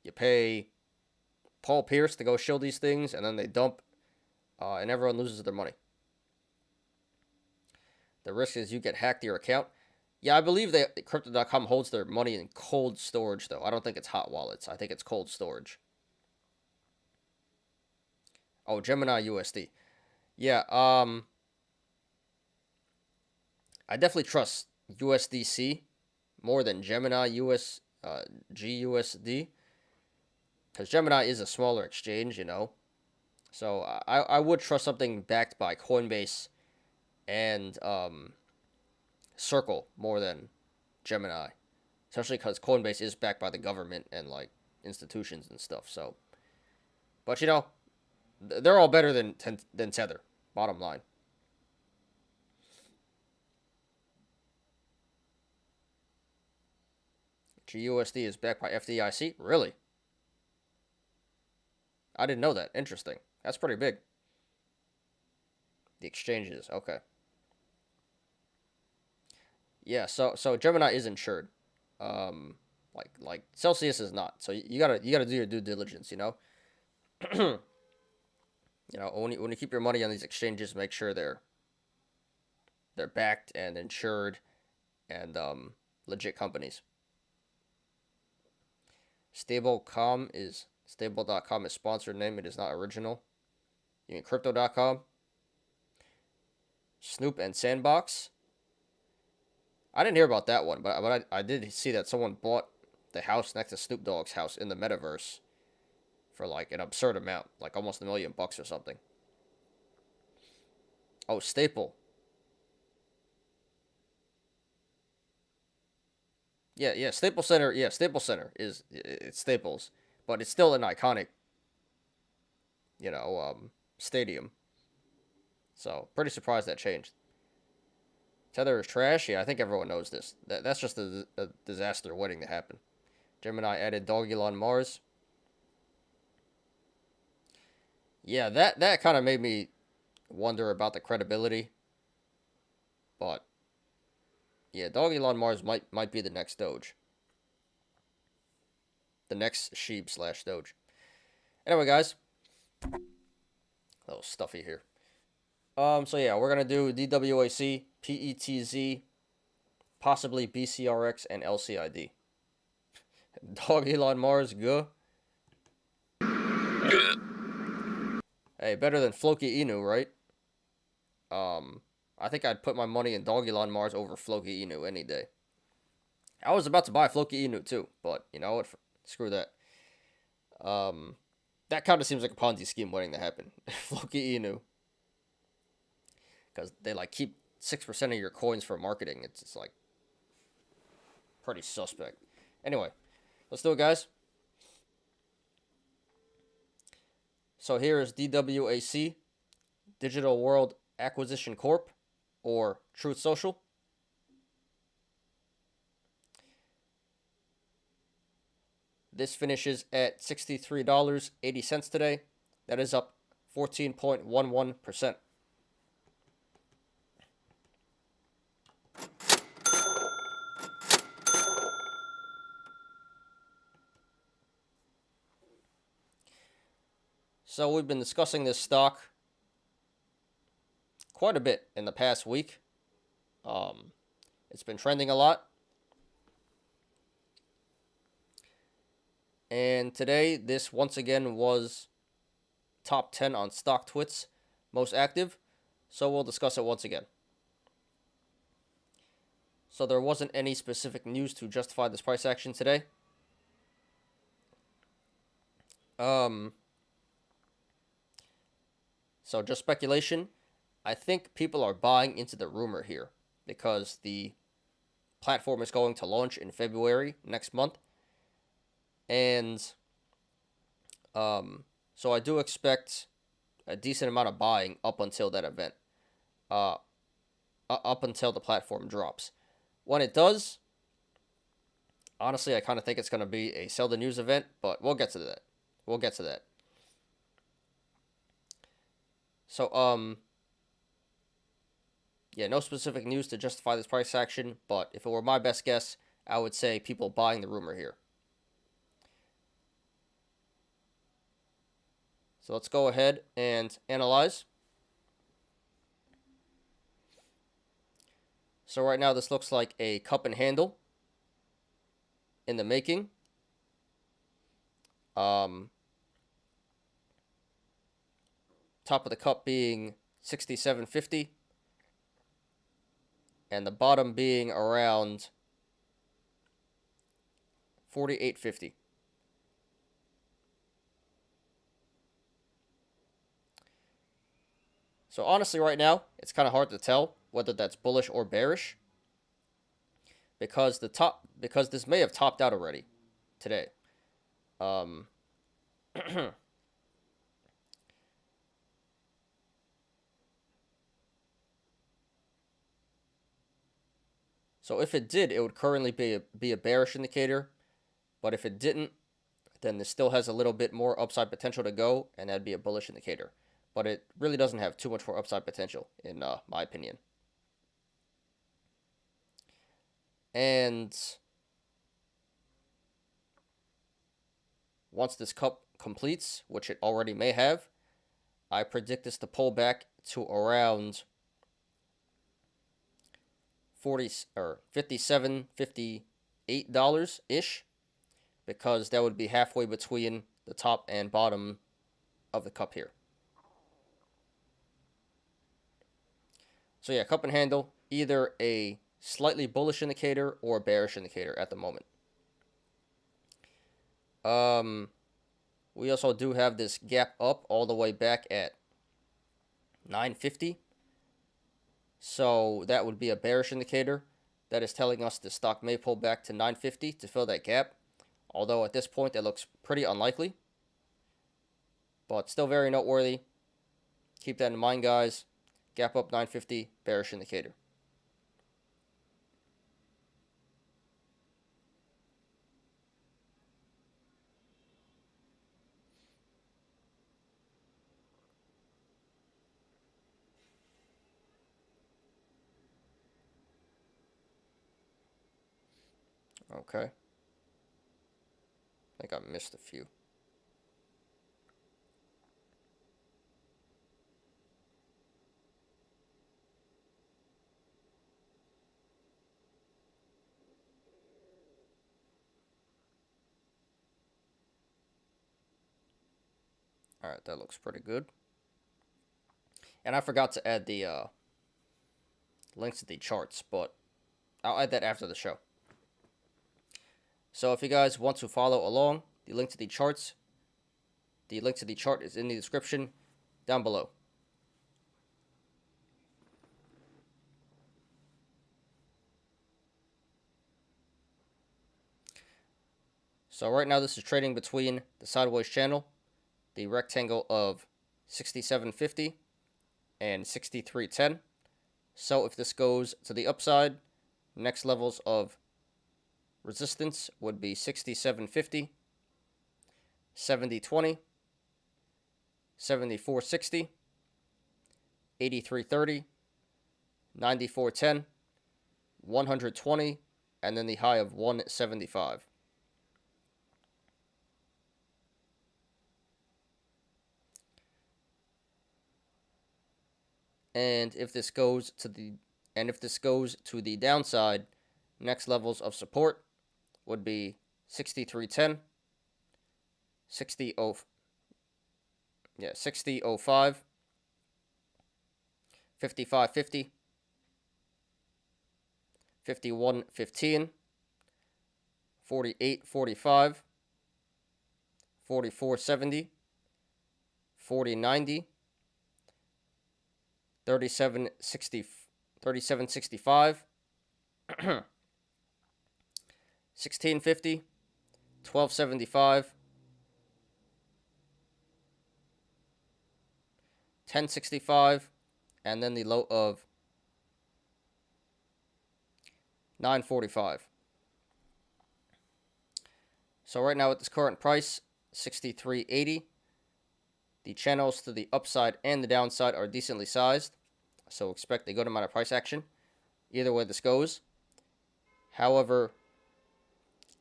You pay Paul Pierce to go show these things, and then they dump, and everyone loses their money. The risk is you get hacked your account. Yeah, I believe that Crypto.com holds their money in cold storage, though. I don't think it's hot wallets. I think it's cold storage. Oh, Gemini USD. Yeah, I definitely trust USDC more than Gemini GUSD, because Gemini is a smaller exchange, you know. So I would trust something backed by Coinbase and Circle more than Gemini, especially because Coinbase is backed by the government and like institutions and stuff. So, but you know, they're all better than Tether. Bottom line. GUSD is backed by FDIC. Really? I didn't know that. Interesting. That's pretty big. The exchanges. Okay. Yeah. So Gemini is insured. Like Celsius is not. So you gotta do your due diligence. You know. You know, when you keep your money on these exchanges, make sure they're backed and insured and legit companies. Stable.com is sponsored name. It is not original. You mean crypto.com? Snoop and Sandbox. I didn't hear about that one, but I did see that someone bought the house next to Snoop Dogg's house in the metaverse for like an absurd amount, like almost $1 million or something. Oh, Staple. Yeah, Staples Center. Yeah, Staples Center it's Staples, but it's still an iconic, stadium. So pretty surprised that changed. Tether is trash. Yeah, I think everyone knows this. That's just a disaster waiting to happen. Gemini added Doggy on Mars. Yeah, that kind of made me wonder about the credibility. But yeah, Doggy on Mars might be the next Doge. The next sheep / Doge. Anyway, guys, a little stuffy here. So yeah, we're gonna do DWAC, PETZ, possibly BCRX and LCID. Doggy on Mars, go. Hey, better than Floki Inu, right? I think I'd put my money in Doggy on Mars over Floki Inu any day. I was about to buy Floki Inu too, but you know what? Screw that. That kind of seems like a Ponzi scheme waiting to happen. Floki Inu. Because they like keep 6% of your coins for marketing. It's just like pretty suspect. Anyway, let's do it, guys. So here is DWAC, Digital World Acquisition Corp, or Truth Social. This finishes at $63.80 today. That is up 14.11%. So we've been discussing this stock quite a bit in the past week. It's been trending a lot. And today, this once again was top 10 on StockTwits, most active. So we'll discuss it once again. So there wasn't any specific news to justify this price action today. So just speculation. I think people are buying into the rumor here because the platform is going to launch in February next month. And so I do expect a decent amount of buying up until that event. Up until the platform drops. When it does, honestly, I kind of think it's going to be a sell the news event, but we'll get to that. So, yeah, no specific news to justify this price action, but if it were my best guess, I would say people buying the rumor here. So let's go ahead and analyze. So right now this looks like a cup and handle in the making. top of the cup being 67.50, and the bottom being around 48.50. So honestly, right now, it's kind of hard to tell whether that's bullish or bearish, because this may have topped out already today. So if it did, it would currently be a bearish indicator, but if it didn't, then this still has a little bit more upside potential to go, and that'd be a bullish indicator. But it really doesn't have too much more upside potential, in my opinion. And once this cup completes, which it already may have, I predict this to pull back to around 40 or $57, $58 ish, because that would be halfway between the top and bottom of the cup here. So yeah, cup and handle, either a slightly bullish indicator or a bearish indicator at the moment. We also do have this gap up all the way back at 950. So that would be a bearish indicator. That is telling us the stock may pull back to 950 to fill that gap. Although at this point that looks pretty unlikely. But still very noteworthy. Keep that in mind, guys. Gap up 950, bearish indicator. Okay. I think I missed a few. All right, that looks pretty good. And I forgot to add the links to the charts, but I'll add that after the show. So if you guys want to follow along, the link to the charts, the link to the chart is in the description down below. So right now this is trading between the sideways channel, the rectangle of 67.50 and 63.10. So if this goes to the upside, next levels of resistance would be 67.50, 70.20, 74.60, 83.30, 94.10, 120, and then the high of 175. And if this goes to the downside, next levels of support would be 63.10, 60.05, 55.50, 51.15, 48.45, 44.70, 40.90, 37.65, 16.50, 12.75, 10.65, and then the low of 9.45. So right now at this current price, 63.80, the channels to the upside and the downside are decently sized, so expect a good amount of price action either way this goes. However,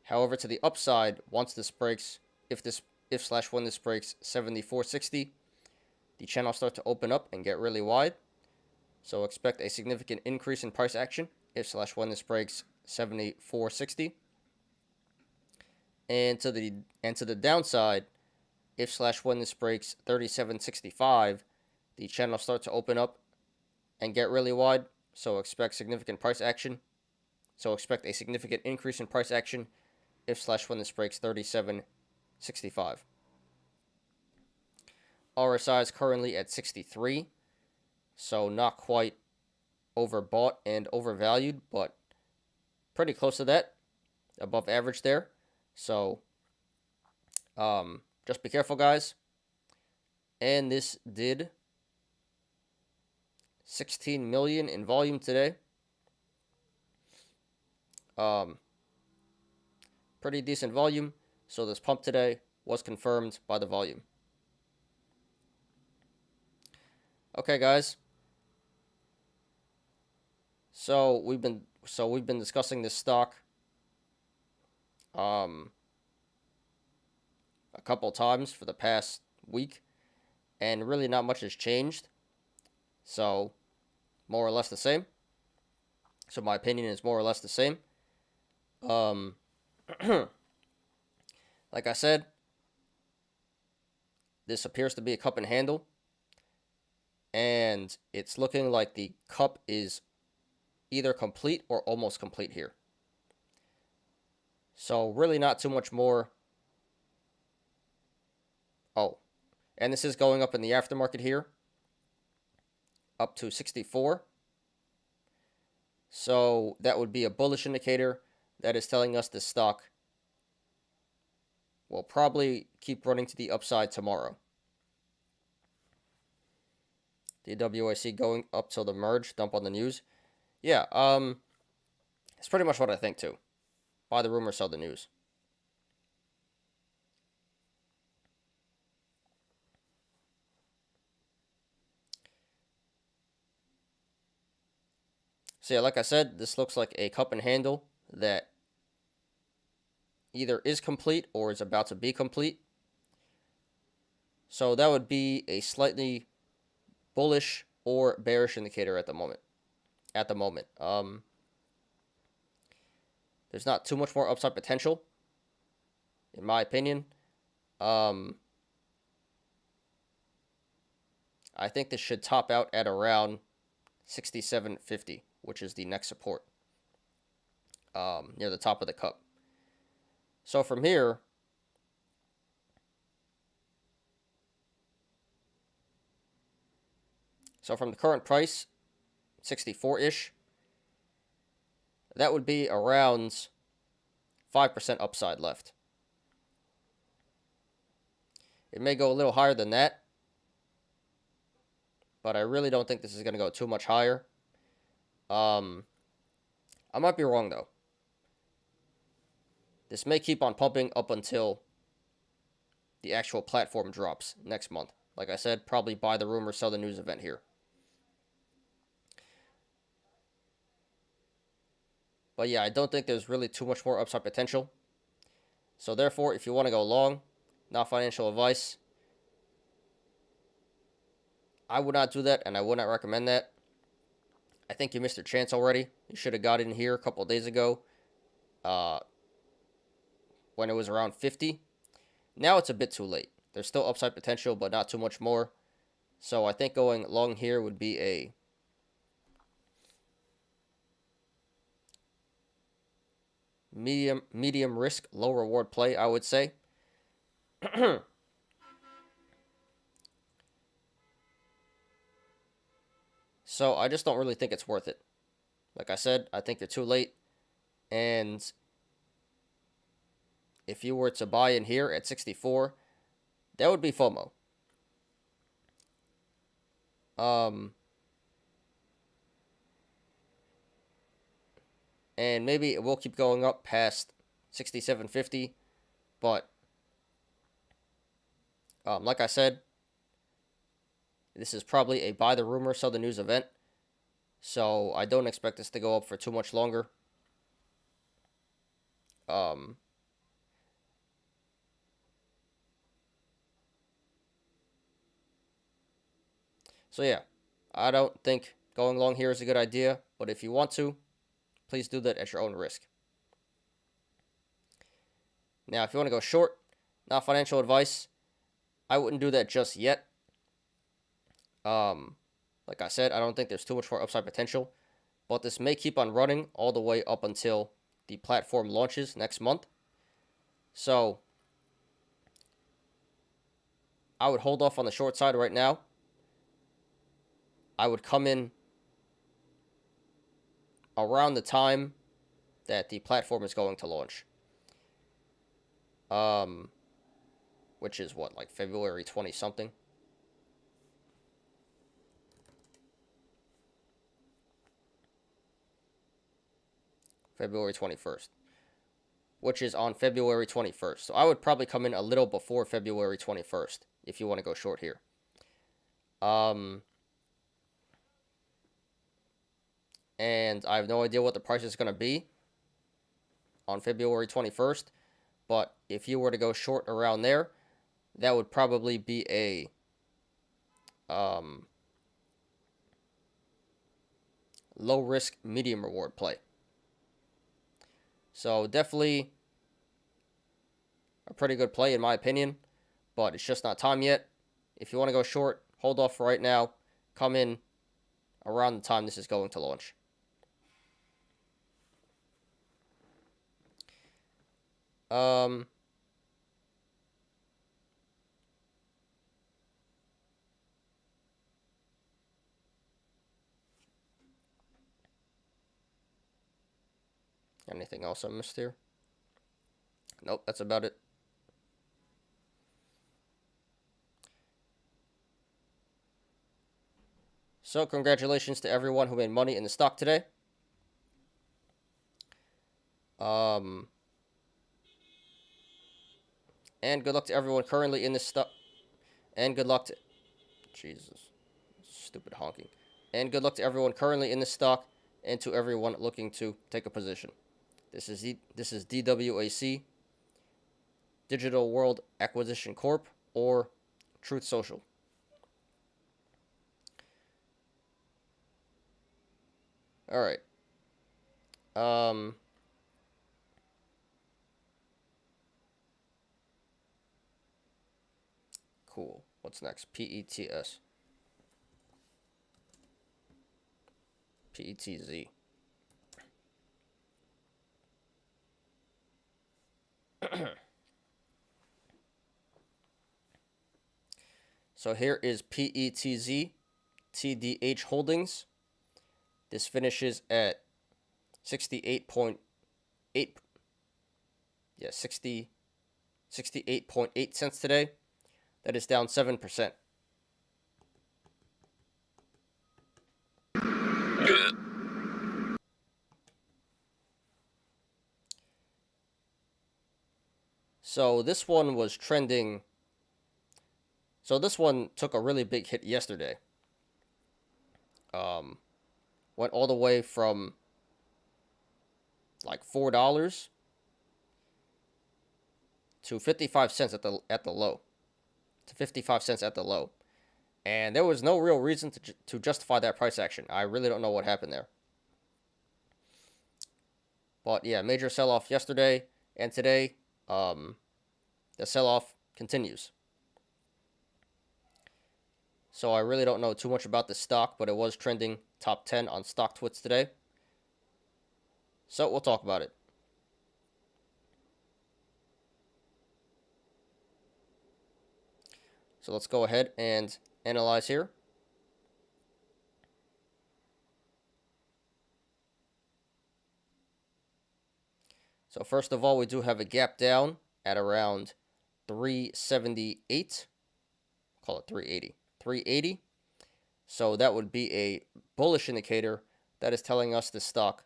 to the upside, once this breaks, when this breaks 74.60, the channels start to open up and get really wide. So expect a significant increase in price action when this breaks 74.60. And to the downside, when this breaks 37.65, the channel start to open up and get really wide. So expect significant price action. So expect a significant increase in price action if / when this breaks 37.65. RSI is currently at 63. So not quite overbought and overvalued, but pretty close to that. Above average there. So just be careful, guys. And this did 16 million in volume today. Pretty decent volume. So this pump today was confirmed by the volume. Okay, guys. So we've been discussing this stock a couple times for the past week, and really not much has changed. So more or less the same. So my opinion is more or less the same. Like I said, this appears to be a cup and handle, and it's looking like the cup is either complete or almost complete here. So really not too much more. Oh, and this is going up in the aftermarket here, up to 64. So that would be a bullish indicator that is telling us the stock will probably keep running to the upside tomorrow. DWAC going up till the merge, dump on the news. Yeah, it's pretty much what I think too. Buy the rumor, sell the news. So yeah, like I said, this looks like a cup and handle that either is complete or is about to be complete. So that would be a slightly bullish or bearish indicator at the moment. There's not too much more upside potential, in my opinion. I think this should top out at around 67.50, which is the next support, near the top of the cup. So from here, from the current price, 64-ish, that would be around 5% upside left. It may go a little higher than that, but I really don't think this is going to go too much higher. I might be wrong, though. This may keep on pumping up until the actual platform drops next month. Like I said, probably buy the rumor, sell the news event here. But yeah, I don't think there's really too much more upside potential. So therefore, if you want to go long, not financial advice, I would not do that, and I would not recommend that. I think you missed your chance already. You should have got in here a couple of days ago, when it was around 50. Now it's a bit too late. There's still upside potential, but not too much more. So I think going long here would be a medium risk, low reward play, I would say. So I just don't really think it's worth it. Like I said, I think you're too late. And if you were to buy in here at 64, that would be FOMO. And maybe it will keep going up past 67.50, but like I said, this is probably a buy the rumor, sell the news event, so I don't expect this to go up for too much longer. So yeah, I don't think going long here is a good idea, but if you want to, please do that at your own risk. Now, if you want to go short, not financial advice, I wouldn't do that just yet. Like I said, I don't think there's too much more upside potential, but this may keep on running all the way up until the platform launches next month. So I would hold off on the short side right now. I would come in around the time that the platform is going to launch. Which is what, like February 20 something? February 21st. Which is on February 21st. So I would probably come in a little before February 21st if you want to go short here. And I have no idea what the price is going to be on February 21st. But if you were to go short around there, that would probably be a low risk, medium reward play. So definitely a pretty good play in my opinion, but it's just not time yet. If you want to go short, hold off for right now. Come in around the time this is going to launch. Anything else I missed here? Nope, that's about it. So congratulations to everyone who made money in the stock today. And good luck to everyone currently in this stock. And good luck to... Jesus. Stupid honking. And good luck to everyone currently in this stock and to everyone looking to take a position. This is DWAC, Digital World Acquisition Corp, or Truth Social. All right. Cool. What's next? PETS. PETZ. So here is PETZ TDH Holdings. This finishes at 68.8. Yeah, 68.8 cents today. That is down 7%. So this one was trending. So this one took a really big hit yesterday. Went all the way from like $4 to 55 cents at the low. To 55 cents at the low. And there was no real reason to justify that price action. I really don't know what happened there. But yeah, major sell-off yesterday and today. The sell-off continues. So I really don't know too much about this stock, but it was trending top 10 on StockTwits today. So we'll talk about it. So let's go ahead and analyze here. So first of all, we do have a gap down at around 378. Call it 380. 380. So that would be a bullish indicator that is telling us the stock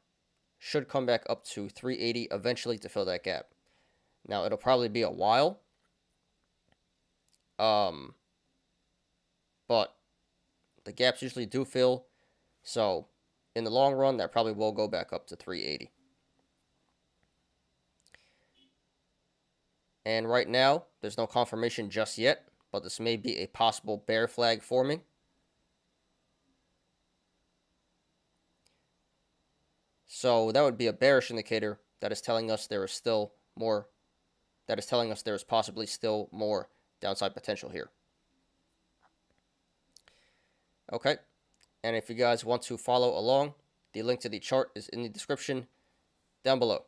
should come back up to 380 eventually to fill that gap. Now, it'll probably be a while. But the gaps usually do fill. So in the long run, that probably will go back up to 380. And right now, there's no confirmation just yet, but this may be a possible bear flag forming. So that would be a bearish indicator that is telling us there is still more, that is telling us there is possibly still more downside potential here. Okay. And if you guys want to follow along, the link to the chart is in the description down below.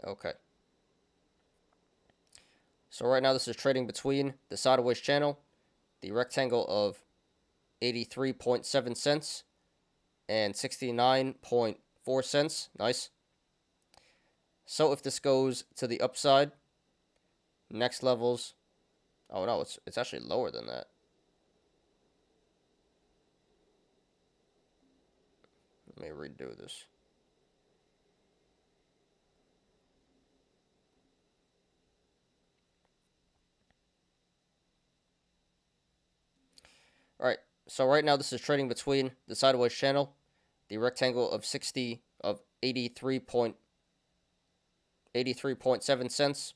Okay. So right now this is trading between the sideways channel, the rectangle of 83.7 cents and 69.4 cents. Nice. So if this goes to the upside, next levels, oh no, it's actually lower than that. Let me redo this. All right, so right now this is trading between the sideways channel, the rectangle of 83.7 cents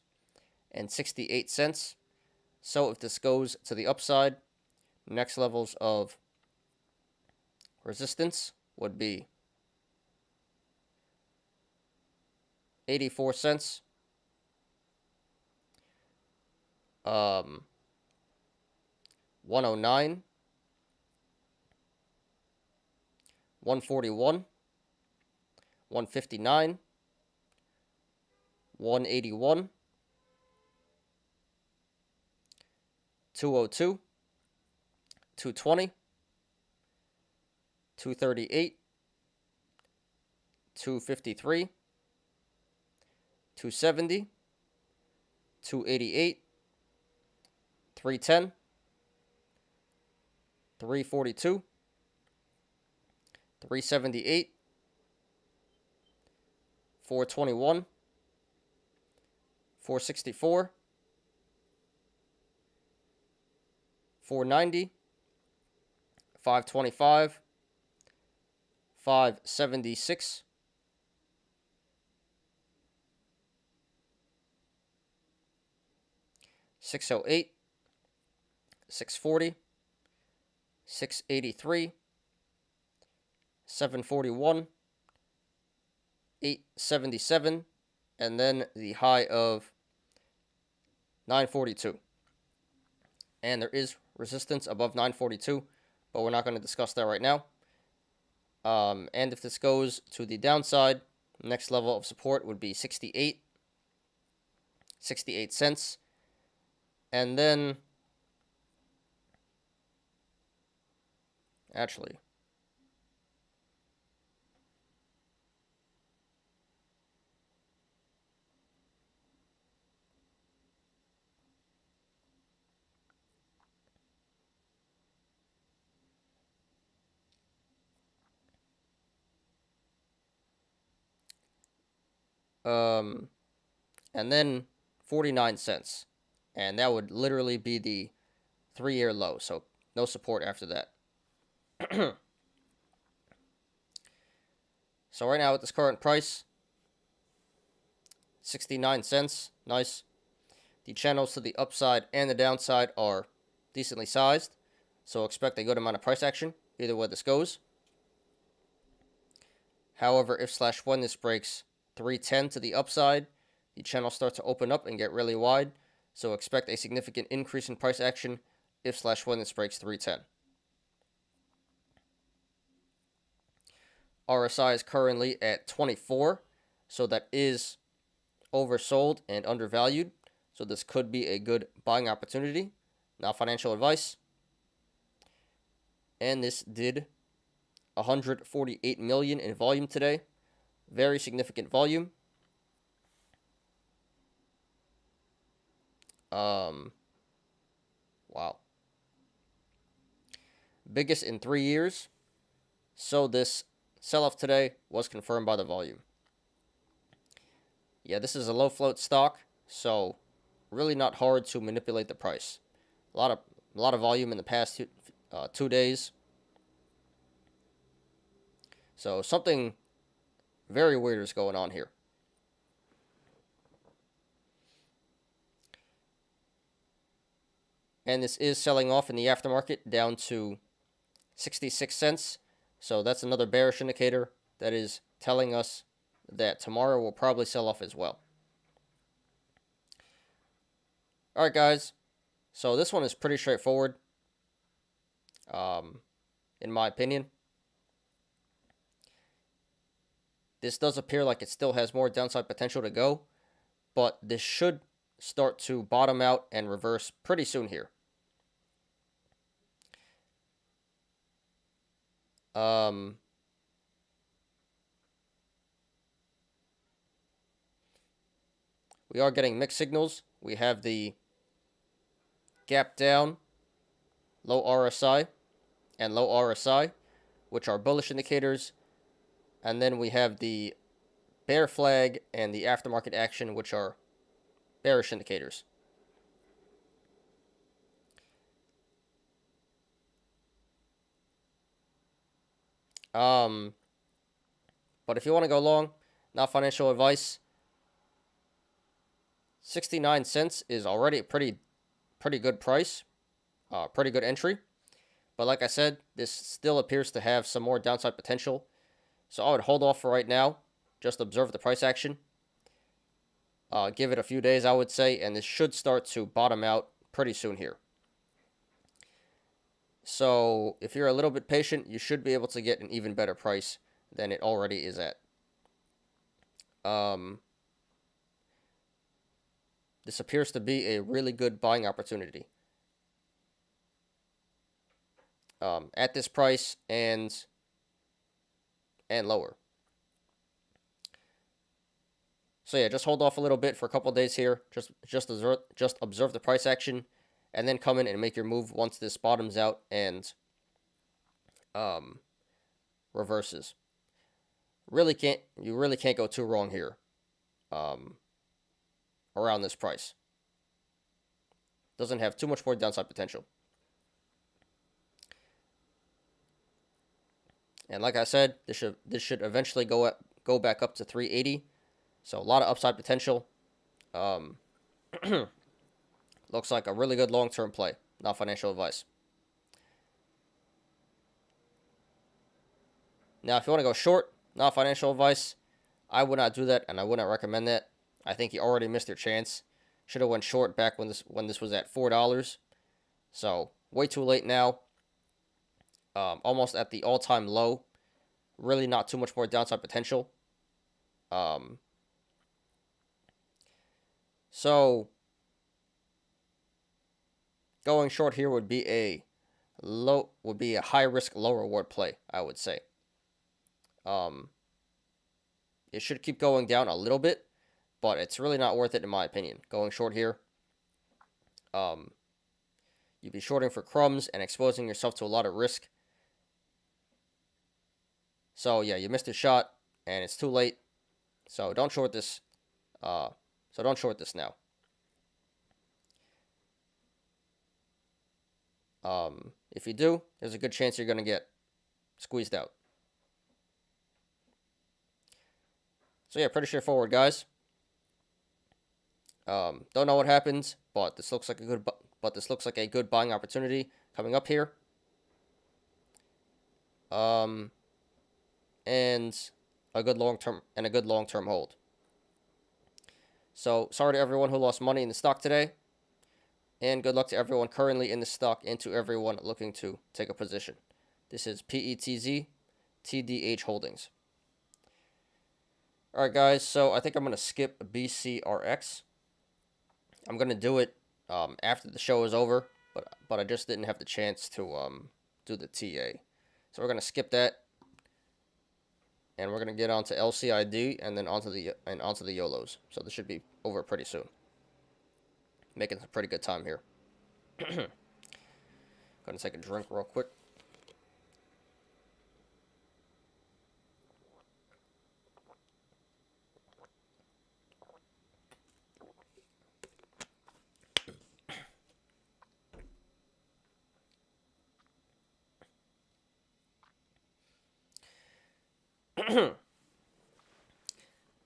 and 68 cents. So if this goes to the upside, next levels of resistance would be 84 cents, 109, 141, 159, 181, 202, 220, 238, 253, 270, 288, 310, 342, 378, 421, 464, 490, 525, 576, 608, 640, 683, 741, 877, and then the high of 942. And there is resistance above 942, but we're not going to discuss that right now. And if this goes to the downside, next level of support would be 68 cents. And then, actually, and then 49 cents. And that would literally be the 3-year low. So no support after that. So right now at this current price, 69 cents. Nice. The channels to the upside and the downside are decently sized. So expect a good amount of price action either way this goes. However, if/when this breaks 310 to the upside, the channel starts to open up and get really wide. So expect a significant increase in price action if/when this breaks 310. RSI is currently at 24, so that is oversold and undervalued. So this could be a good buying opportunity. Not financial advice. And this did 148 million in volume today. Very significant volume. Wow. Biggest in 3 years. So this sell-off today was confirmed by the volume. Yeah, this is a low float stock, so really not hard to manipulate the price. A lot of volume in the past 2 days. So something very weird is going on here. And this is selling off in the aftermarket down to 66 cents. So that's another bearish indicator that is telling us that tomorrow will probably sell off as well. All right, guys. So this one is pretty straightforward, in my opinion. This does appear like it still has more downside potential to go, but this should start to bottom out and reverse pretty soon here. We are getting mixed signals. We have the gap down, low RSI, and low RSI, which are bullish indicators. And then we have the bear flag and the aftermarket action, which are bearish indicators. But if you want to go long, not financial advice, 69 cents is already a pretty good price, pretty good entry. But like I said, this still appears to have some more downside potential. So I would hold off for right now. Just observe the price action. Give it a few days, I would say, and this should start to bottom out pretty soon here. So if you're a little bit patient, you should be able to get an even better price than it already is at. This appears to be a really good buying opportunity. At this price and lower. So yeah, just hold off a little bit for a couple of days here. Just observe the price action, and then come in and make your move once this bottoms out and reverses. You really can't go too wrong here. Around this price. Doesn't have too much more downside potential. And like I said, this should eventually go back up to 380. So a lot of upside potential. Looks like a really good long-term play. Not financial advice. Now, if you want to go short, not financial advice, I would not do that, and I would not recommend that. I think you already missed your chance. Should have went short back when this was at $4. So way too late now. Almost at the all-time low. Really not too much more downside potential. So going short here would be a high risk, low reward play, I would say. It should keep going down a little bit, but it's really not worth it in my opinion. Going short here. You'd be shorting for crumbs and exposing yourself to a lot of risk. So yeah, you missed a shot and it's too late. So don't short this. Don't short this now. If you do, there's a good chance you're going to get squeezed out. So yeah, pretty straightforward, guys. Don't know what happens, but this looks like a good buying opportunity coming up here. And a good long-term hold. So sorry to everyone who lost money in the stock today, and good luck to everyone currently in the stock and to everyone looking to take a position. This is PETZ TDH Holdings. All right, guys. So I think I'm gonna skip BCRX. I'm gonna do it after the show is over, but I just didn't have the chance to do the TA. So we're gonna skip that, and we're gonna get onto LCID and then onto the Yolos. So this should be over pretty soon. Making some pretty good time here. Gonna take a drink real quick.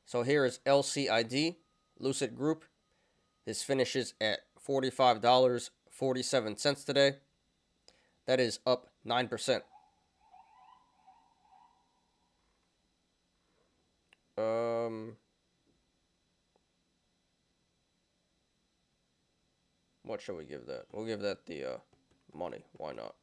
So here is LCID, Lucid Group. This finishes at $45.47 today. That is up 9%. What should we give that? We'll give that the money. Why not?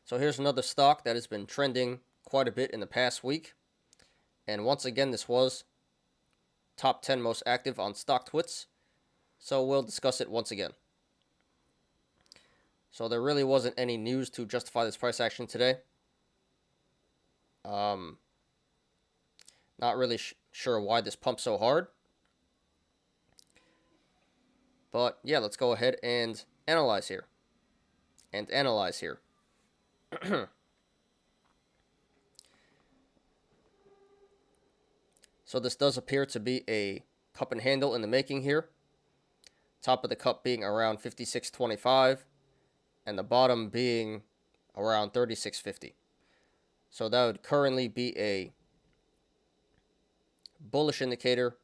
So here's another stock that has been trending quite a bit in the past week. And once again, this was top 10 most active on StockTwits. So we'll discuss it once again. So there really wasn't any news to justify this price action today. Not really sure why this pumped so hard. But yeah, let's go ahead and analyze here. So this does appear to be a cup and handle in the making here. Top of the cup being around 56.25 and the bottom being around 36.50. So that would currently be a bullish indicator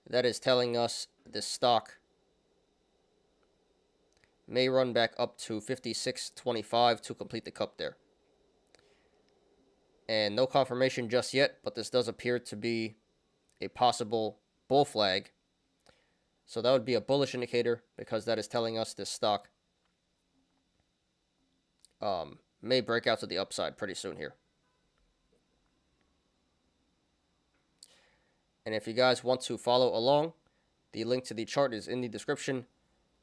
that is telling us this stock may run back up to 56.25 to complete the cup there. And no confirmation just yet, but this does appear to be a possible bull flag. So that would be a bullish indicator because that is telling us this stock may break out to the upside pretty soon here. And if you guys want to follow along, the link to the chart is in the description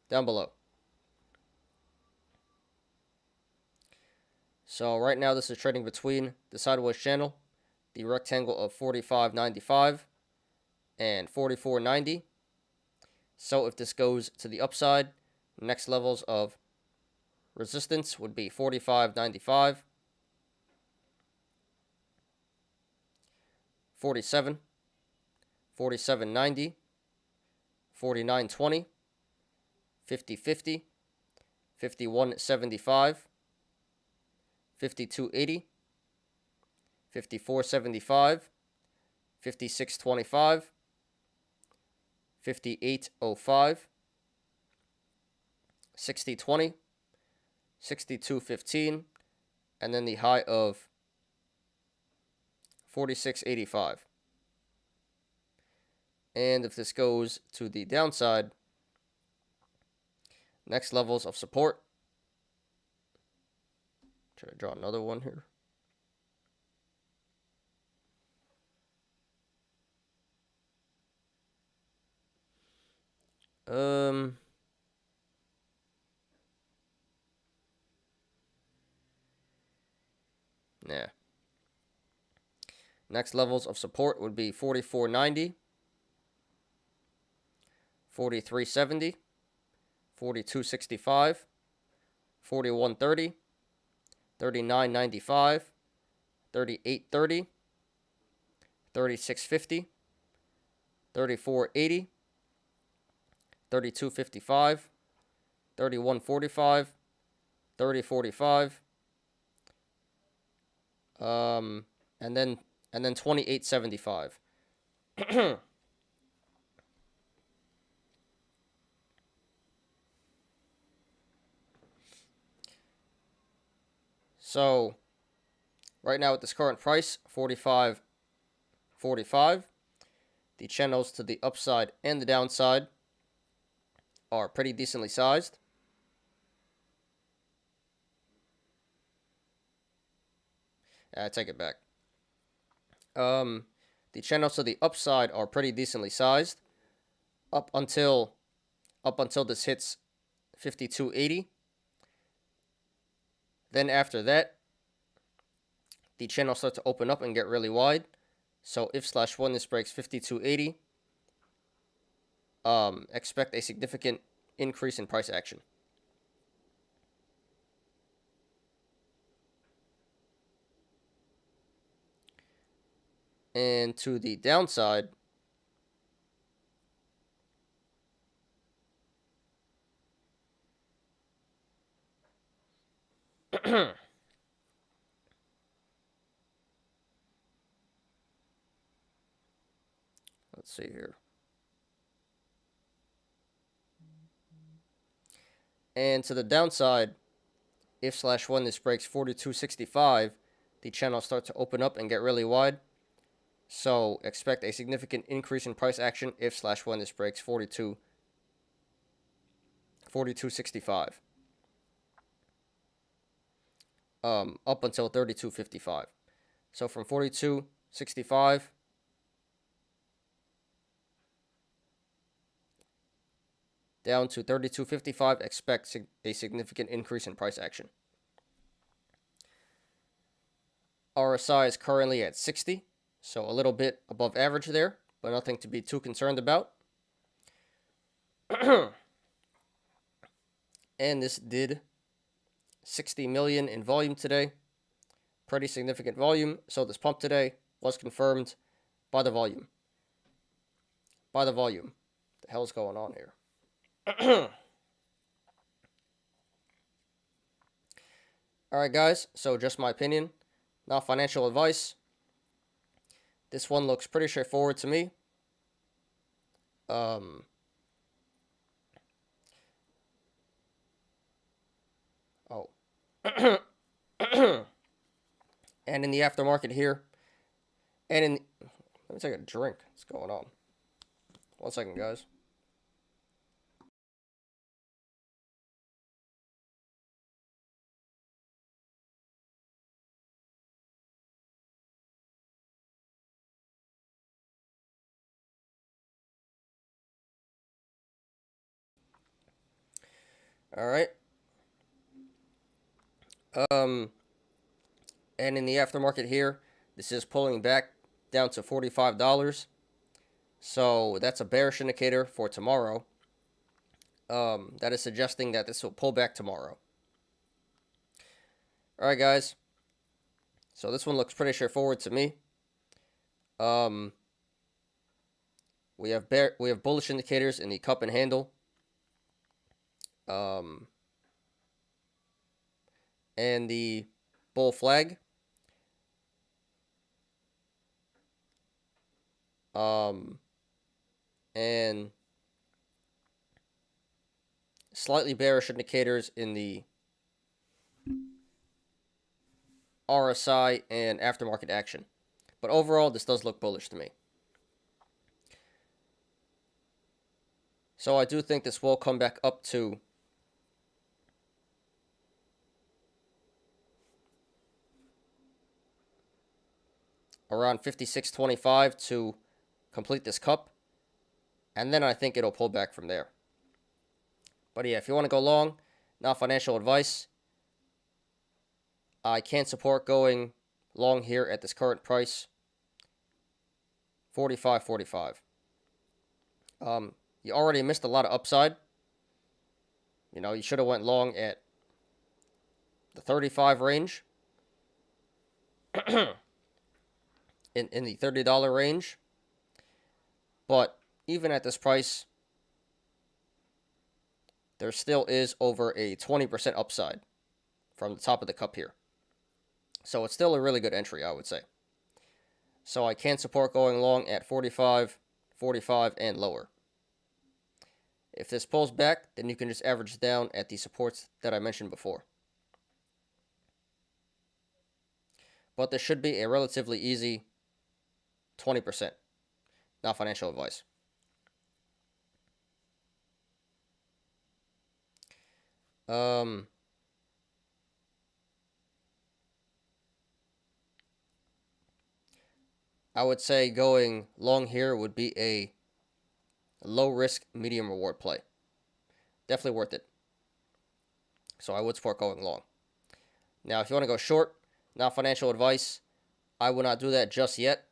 down below. So right now this is trading between the sideways channel, the rectangle of 45.95 and 44.90. So if this goes to the upside, next levels of resistance would be 45.95, 47, 47.90, 49.20, 50.50, 51.75, 52.80, 54.75, 56.25, 58.05, 60.20, 62.15, and then the high of 46.85. And if this goes to the downside, next levels of support. Should I draw another one here? Nah. Next levels of support would be 44.90, 43.70, 42.65, 41.30, 39.95, 38.30, 36.50, 34.80, 32.55, 31.45, 30.45, and then 28.75. So right now at this current price, 45.45, the channels to the upside and the downside are pretty decently sized. I take it back. The channels to the upside are pretty decently sized up until this hits 52.80. Then after that, the channels start to open up and get really wide. So if/when this breaks 52.80, expect a significant increase in price action. And to the downside, let's see here. And to the downside, if / when this breaks 42.65, the channel starts to open up and get really wide. So expect a significant increase in price action if / when this breaks 42.65. Up until 32.55. So from 42.65 down to 32.55, expect a significant increase in price action. RSI is currently at 60, so a little bit above average there, but nothing to be too concerned about. And this did 60 million in volume today. Pretty significant volume. So this pump today was confirmed by the volume. By the volume. What the hell's going on here? Alright guys, so just my opinion, not financial advice. This one looks pretty straightforward to me. And in the aftermarket here, and in, let me take a drink. What's going on? 1 second, guys. All right. And in the aftermarket here, this is pulling back down to $45. So that's a bearish indicator for tomorrow. That is suggesting that this will pull back tomorrow. All right, guys. So this one looks pretty straightforward to me. We have bullish indicators in the cup and handle. And the bull flag. And slightly bearish indicators in the RSI and aftermarket action. But overall, this does look bullish to me. So I do think this will come back up to around 56.25 to complete this cup. And then I think it'll pull back from there. But yeah, if you want to go long, not financial advice, I can't support going long here at this current price, 45.45. You already missed a lot of upside. You know, you should have went long at the 35 range, in the $30 range. But even at this price, there still is over a 20% upside from the top of the cup here. So it's still a really good entry, I would say. So I can support going long at 45, 45, and lower. If this pulls back, then you can just average down at the supports that I mentioned before. But this should be a relatively easy 20%. Not financial advice. I would say going long here would be a low risk, medium reward play. Definitely worth it. So I would support going long. Now, if you want to go short, not financial advice, I would not do that just yet.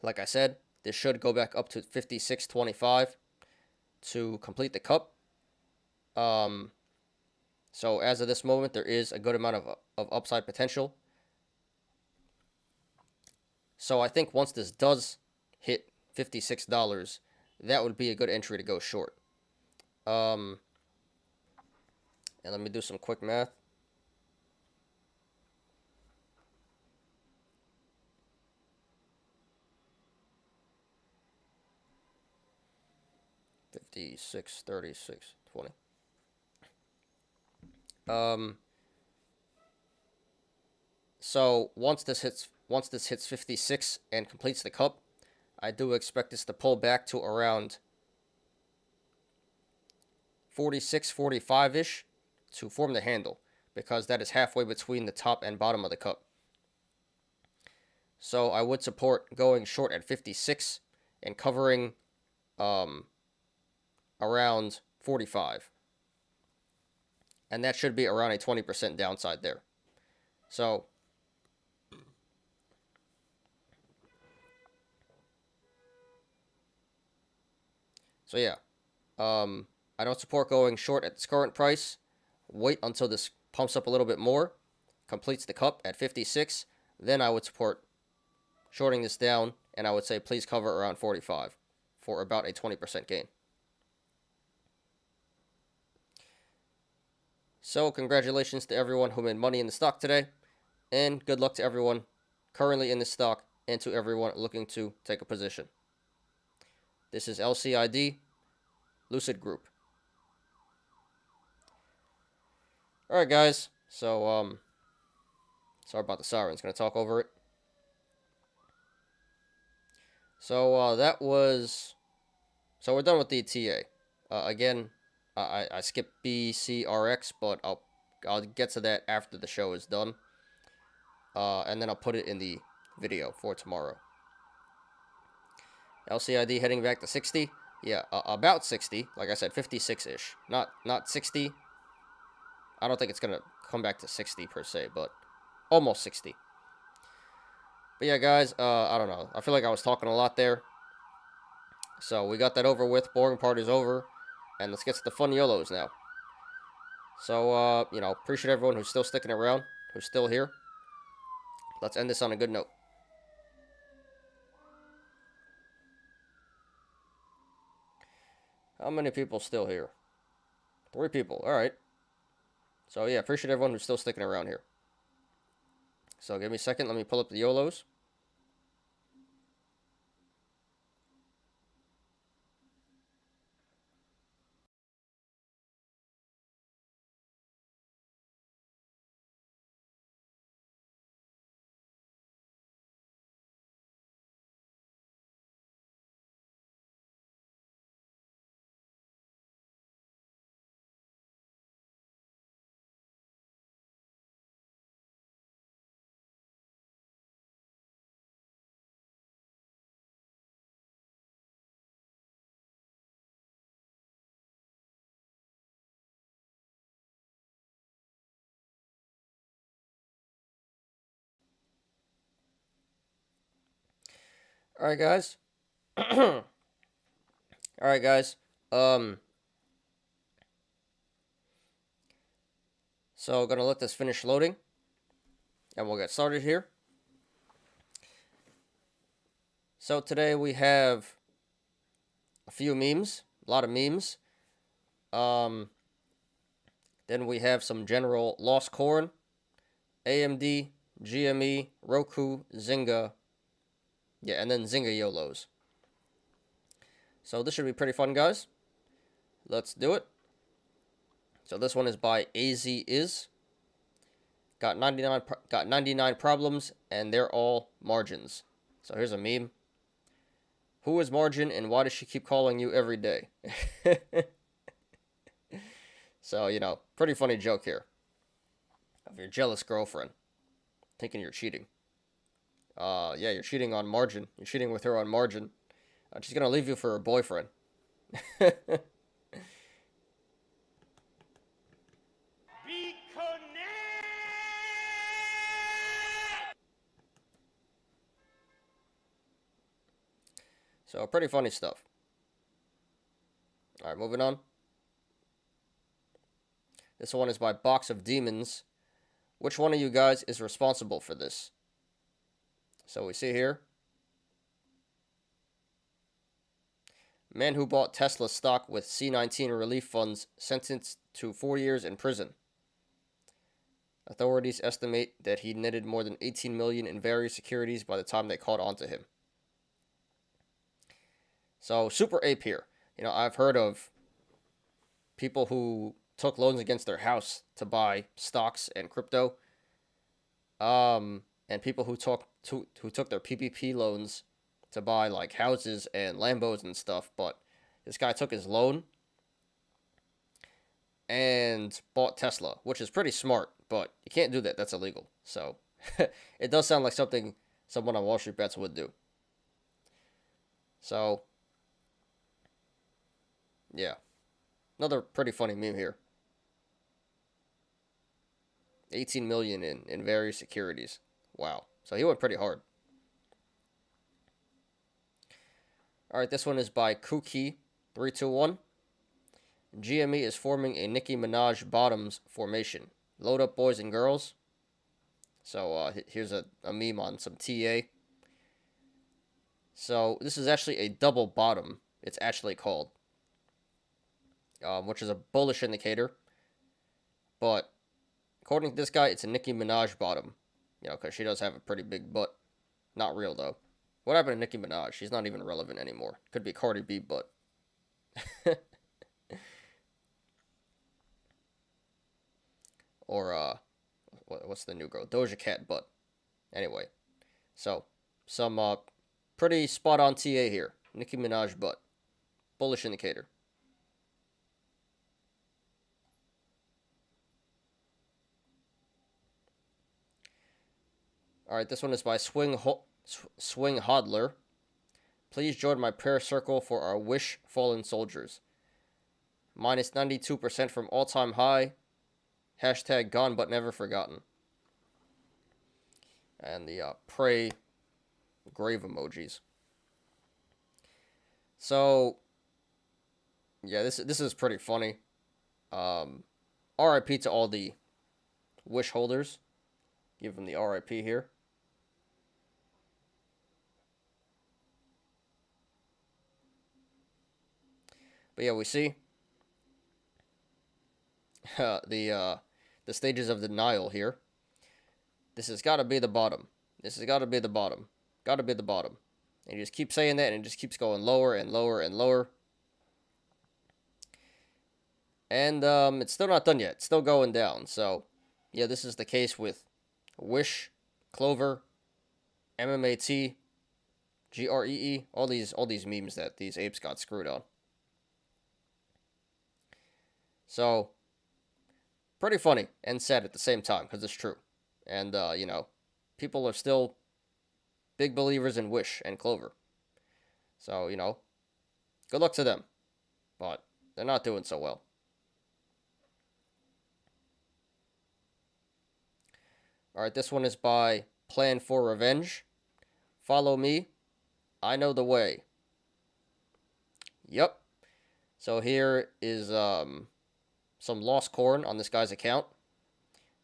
Like I said, this should go back up to 56.25 to complete the cup. So as of this moment, there is a good amount of upside potential. So I think once this does hit $56, that would be a good entry to go short. And let me do some quick math. $56.36.20. So once this hits 56 and completes the cup, I do expect this to pull back to around 46, 45-ish to form the handle, because that is halfway between the top and bottom of the cup. So I would support going short at 56 and covering around 45. And that should be around a 20% downside there. So yeah. I don't support going short at this current price. Wait until this pumps up a little bit more, completes the cup at 56. Then I would support shorting this down, and I would say please cover around 45 for about a 20% gain. So congratulations to everyone who made money in the stock today, and good luck to everyone currently in the stock and to everyone looking to take a position. This is LCID, Lucid Group. Alright guys, so sorry about the sirens, gonna talk over it. So so we're done with the TA. Again, I skipped BCRX, but I'll get to that after the show is done. And then I'll put it in the video for tomorrow. LCID heading back to 60. Yeah, about 60. Like I said, 56-ish. Not 60. I don't think it's going to come back to 60 per se, but almost 60. But yeah, guys, I don't know. I feel like I was talking a lot there. So we got that over with. Boring part is over. And let's get to the fun Yolos now. So, appreciate everyone who's still sticking around, who's still here. Let's end this on a good note. How many people still here? 3 people. All right. So, yeah, appreciate everyone who's still sticking around here. So, give me a second. Let me pull up the Yolos. All right, guys. All right, guys. So, gonna let this finish loading, and we'll get started here. So today we have a few memes, a lot of memes. Then we have some general lost corn, AMD, GME, Roku, Zynga. Yeah, and then Zynga Yolos. So this should be pretty fun, guys. Let's do it. So this one is by AZ Is. Got 99 problems, and they're all margins. So here's a meme. Who is Margin, and why does she keep calling you every day? So, pretty funny joke here. Of your jealous girlfriend thinking you're cheating. Yeah, you're cheating on Margin. You're cheating with her on Margin. She's gonna leave you for her boyfriend. So, pretty funny stuff. Alright, moving on. This one is by Box of Demons. Which one of you guys is responsible for this? So we see here. Man who bought Tesla stock with C-19 relief funds sentenced to 4 years in prison. Authorities estimate that he netted more than $18 million in various securities by the time they caught on to him. So, super ape here. I've heard of people who took loans against their house to buy stocks and crypto. And people who took their PPP loans to buy like houses and Lambos and stuff. But this guy took his loan and bought Tesla, which is pretty smart, but you can't do that. That's illegal. So it does sound like something someone on Wall Street Bets would do. So yeah, another pretty funny meme here. 18 million in various securities. Wow. So he went pretty hard. All right, this one is by Kuki321. GME is forming a Nicki Minaj bottoms formation. Load up, boys and girls. So here's a meme on some TA. So this is actually a double bottom. It's actually called, which is a bullish indicator. But according to this guy, it's a Nicki Minaj bottom. You know, because she does have a pretty big butt. Not real, though. What happened to Nicki Minaj? She's not even relevant anymore. Could be Cardi B butt. Or, what's the new girl? Doja Cat butt. Anyway. So, some pretty spot-on TA here. Nicki Minaj butt. Bullish indicator. Alright, this one is by Swing Hodler. Please join my prayer circle for our Wish fallen soldiers. Minus 92% from all-time high. Hashtag gone but never forgotten. And the pray grave emojis. So, yeah, this is pretty funny. RIP to all the Wish holders. Give them the RIP here. But yeah, we see the stages of denial here. This has got to be the bottom. This has got to be the bottom. Got to be the bottom. And you just keep saying that, and it just keeps going lower and lower and lower. And it's still not done yet. It's still going down. So, yeah, this is the case with Wish, Clover, MMAT, GREE, all these memes that these apes got screwed on. So, pretty funny and sad at the same time, because it's true. And, you know, people are still big believers in Wish and Clover. So, you know, good luck to them. But they're not doing so well. Alright, this one is by Plan for Revenge. Follow me. I know the way. Yep. So here is some lost corn on this guy's account.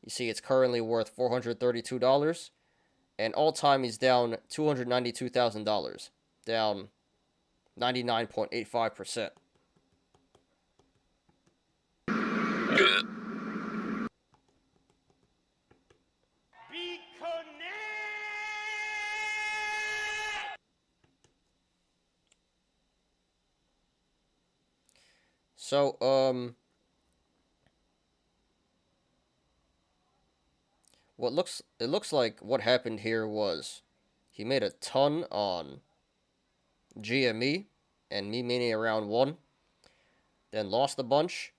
You see it's currently worth $432. And all time he's down $292,000. Down 99.85%. So, it looks like what happened here was he made a ton on GME and Me Mini around 1, then lost a bunch,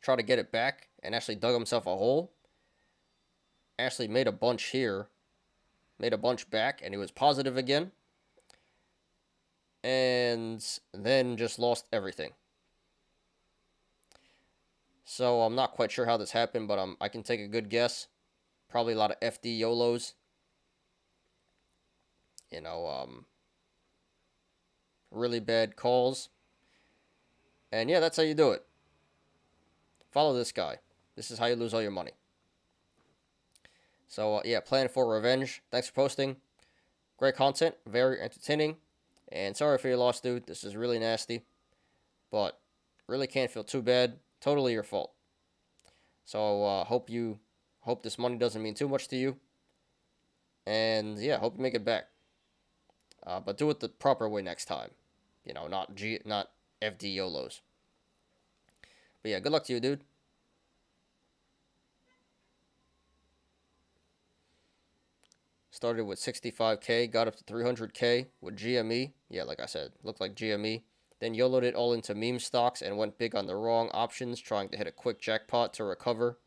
tried to get it back, and actually dug himself a hole. Actually made a bunch here, made a bunch back, and he was positive again, and then just lost everything. So I'm not quite sure how this happened, but I can take a good guess. Probably a lot of FD Yolos. You know, really bad calls. And yeah, that's how you do it. Follow this guy. This is how you lose all your money. So yeah, Plan for Revenge. Thanks for posting. Great content. Very entertaining. And sorry for your loss, dude. This is really nasty. But really can't feel too bad. Totally your fault. So hope this money doesn't mean too much to you. And yeah, hope you make it back. But do it the proper way next time. You know, not FD Yolos. But yeah, good luck to you, dude. Started with 65K, got up to 300K with GME. Yeah, like I said, looked like GME. Then YOLO'd it all into meme stocks and went big on the wrong options, trying to hit a quick jackpot to recover.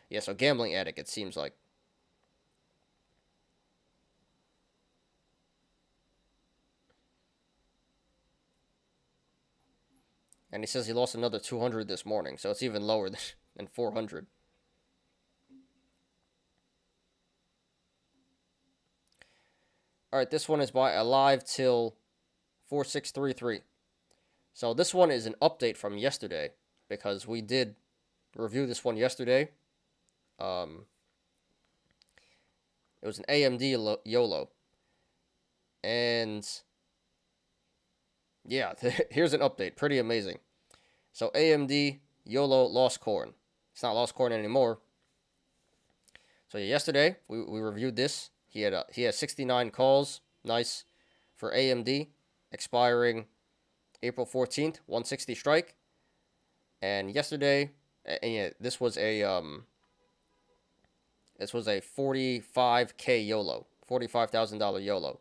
Yeah, so gambling addict, it seems like. And he says he lost another 200 this morning, so it's even lower than 400. All right, this one is by Alive Till 4633. So this one is an update from yesterday because we did review this one yesterday. It was an AMD YOLO. And yeah, here's an update. Pretty amazing. So AMD YOLO lost corn. It's not lost corn anymore. So yeah, yesterday we reviewed this. He had 69 calls. Nice for AMD, expiring April 14th, 160 strike. And yesterday, and yeah, this was a 45K YOLO, $45,000 YOLO.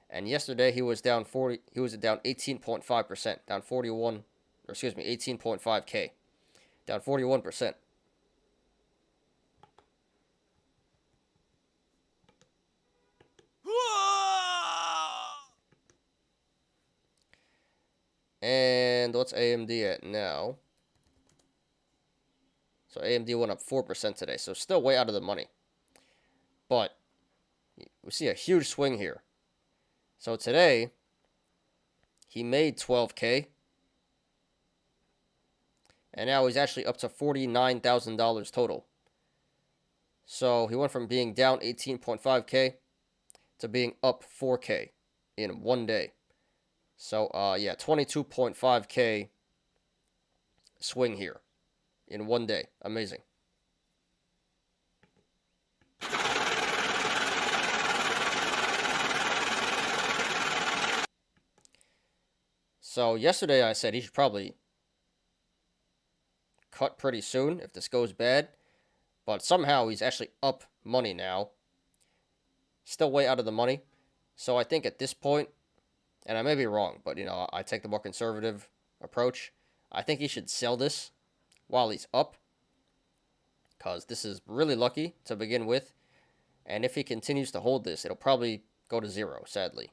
And yesterday he was down 18.5%, down 18.5K, down 41%. And what's AMD at now? So AMD went up 4% today, so still way out of the money. But we see a huge swing here. So today, he made 12K. And now he's actually up to $49,000 total. So he went from being down 18.5K to being up 4K in one day. So, yeah, 22.5K swing here in one day. Amazing. So yesterday I said he should probably cut pretty soon if this goes bad. But somehow he's actually up money now. Still way out of the money. So I think at this point, and I may be wrong, but, you know, I take the more conservative approach. I think he should sell this while he's up, because this is really lucky to begin with. And if he continues to hold this, it'll probably go to zero, sadly.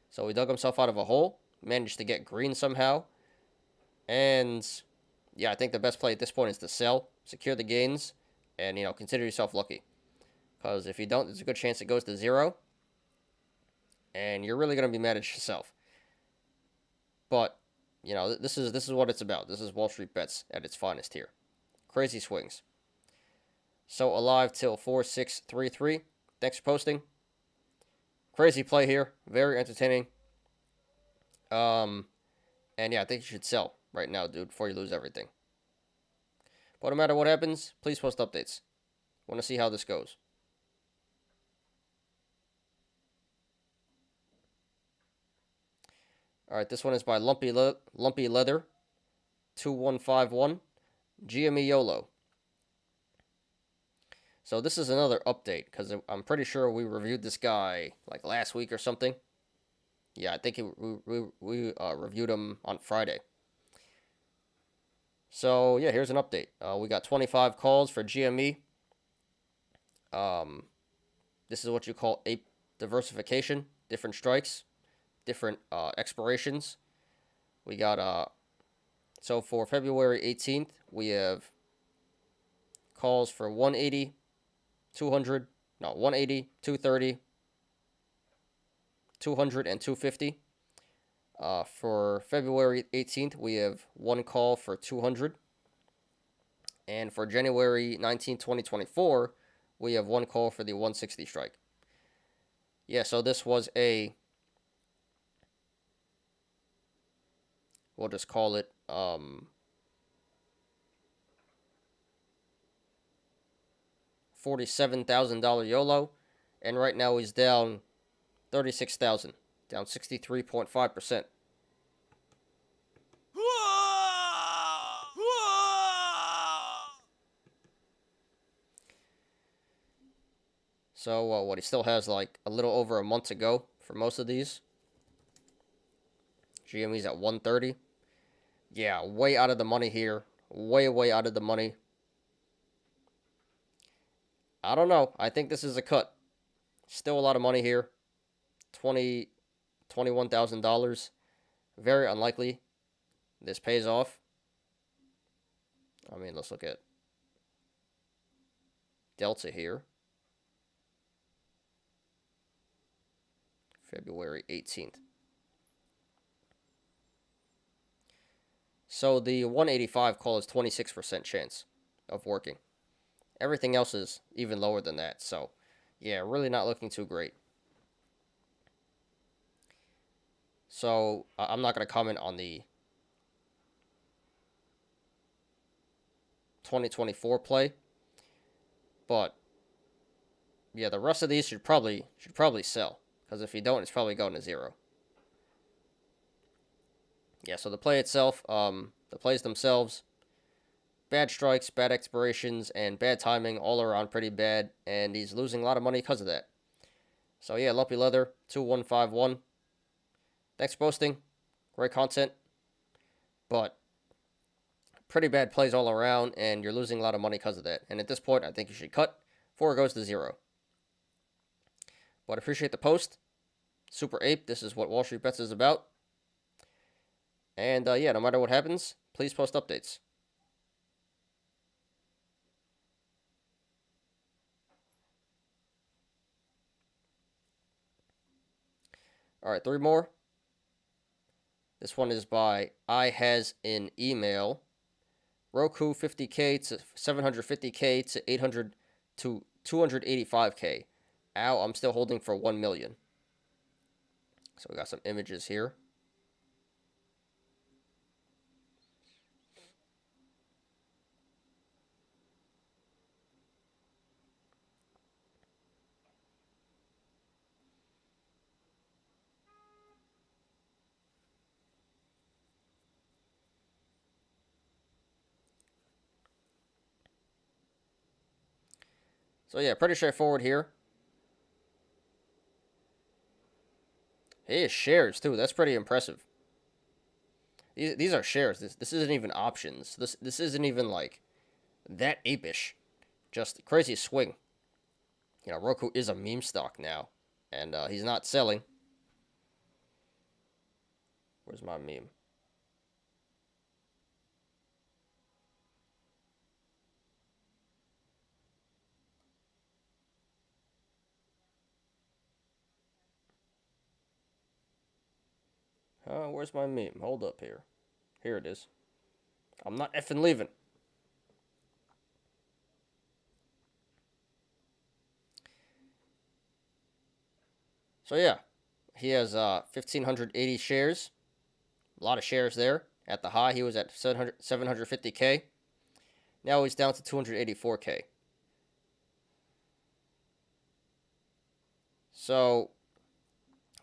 So he dug himself out of a hole, managed to get green somehow. And, yeah, I think the best play at this point is to sell, secure the gains, and, you know, consider yourself lucky. Because if you don't, there's a good chance it goes to zero. And you're really going to be mad at yourself. But, you know, this is what it's about. This is Wall Street bets at its finest here. Crazy swings. So Alive Till 4633. Thanks for posting. Crazy play here. Very entertaining. And yeah, I think you should sell right now, dude, before you lose everything. But no matter what happens, please post updates. Want to see how this goes. All right, this one is by Lumpy Leather 2151 GME YOLO. So this is another update because I'm pretty sure we reviewed this guy like last week or something. Yeah, I think we reviewed him on Friday. So yeah, here's an update. We got 25 calls for GME. This is what you call ape diversification, different strikes, different expirations. We got so for February 18th, we have calls for 180, 200, no, 180, 230, 200, and 250. For February 18th, we have one call for 200. And for January 19, 2024, we have one call for the 160 strike. Yeah, so this was a, we'll just call it, $47,000 YOLO. And right now he's down 36,000, down 63.5%. So what, he still has like a little over a month to go for most of these. GME's at 130. Yeah, way out of the money here. Way out of the money. I don't know. I think this is a cut. Still a lot of money here. $21,000. Very unlikely this pays off. I mean, let's look at Delta here. February 18th. So the 185 call is 26% chance of working. Everything else is even lower than that. So, yeah, really not looking too great. So, I'm not going to comment on the 2024 play. But, yeah, the rest of these should probably sell. Because if you don't, it's probably going to zero. Yeah, so the play itself, the plays themselves, bad strikes, bad expirations, and bad timing all around pretty bad. And he's losing a lot of money because of that. So, yeah, Lumpy Leather, 2151. Thanks for posting. Great content. But pretty bad plays all around, and you're losing a lot of money because of that. And at this point, I think you should cut before it goes to zero. But I appreciate the post. Super Ape, this is what Wall Street Bets is about. And yeah, no matter what happens, please post updates. All right, 3 more. This one is by I Has an Email. Roku 50K to 750K to 800 to 285K. Ow, I'm still holding for 1 million. So we got some images here. So yeah, pretty straightforward here. Hey, shares too. That's pretty impressive. These are shares. This isn't even options. This isn't even like that apish. Just crazy swing. You know, Roku is a meme stock now, and he's not selling. Where's my meme? Where's my meme? Hold up here. Here it is. I'm not effing leaving. So yeah, he has 1,580 shares. A lot of shares there. At the high, he was at 750K. Now he's down to 284K. So,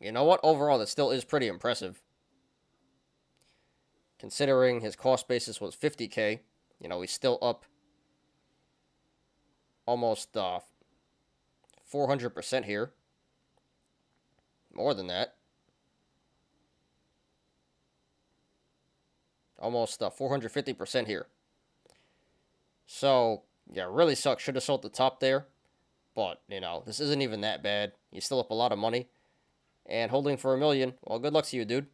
you know what? Overall, that still is pretty impressive. Considering his cost basis was 50K, you know, he's still up almost 400% here. More than that. Almost 450% here. So, yeah, really sucks. Should have sold the top there. But, you know, this isn't even that bad. You're still up a lot of money. And holding for 1 million, well, good luck to you, dude.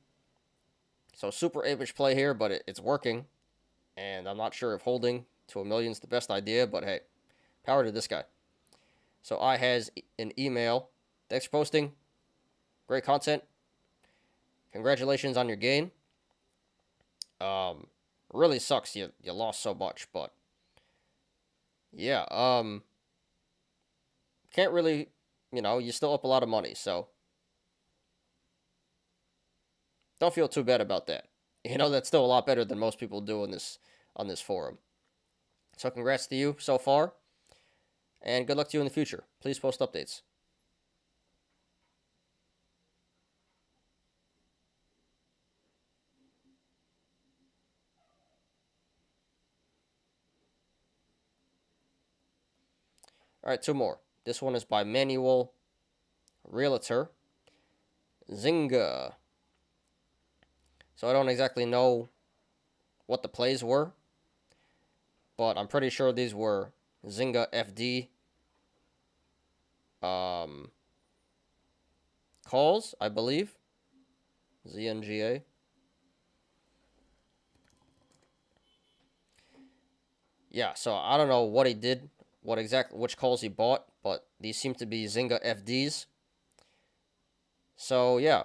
So, super apish play here, but it's working. And I'm not sure if holding to 1 million is the best idea, but hey, power to this guy. So, I has an email. Thanks for posting. Great content. Congratulations on your gain. Really sucks you lost so much, but yeah, can't really, you know, you're still up a lot of money, so don't feel too bad about that. You know, that's still a lot better than most people do on this forum. So congrats to you so far, and good luck to you in the future. Please post updates. All right, 2 more. This one is by Manual Realtor. Zynga. So I don't exactly know what the plays were, but I'm pretty sure these were Zynga FD calls, I believe. ZNGA. Yeah, so I don't know what he did, which calls he bought, but these seem to be Zynga FDs. So yeah,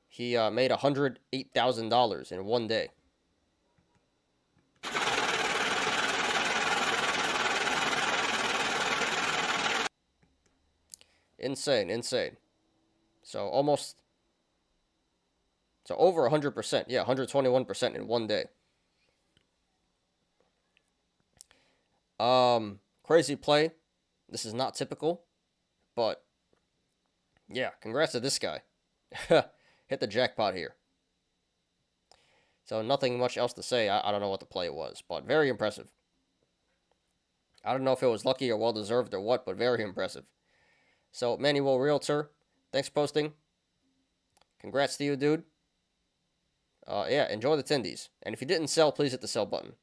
he made $108,000 in one day. Insane. So over 100%. Yeah, 121% in one day. Crazy play. This is not typical, but yeah, congrats to this guy. Hit the jackpot here. So nothing much else to say. I don't know what the play was, but very impressive. I don't know if it was lucky or well-deserved or what, but very impressive. So, Manual Realtor, thanks for posting. Congrats to you, dude. Yeah, enjoy the tendies. And if you didn't sell, please hit the sell button.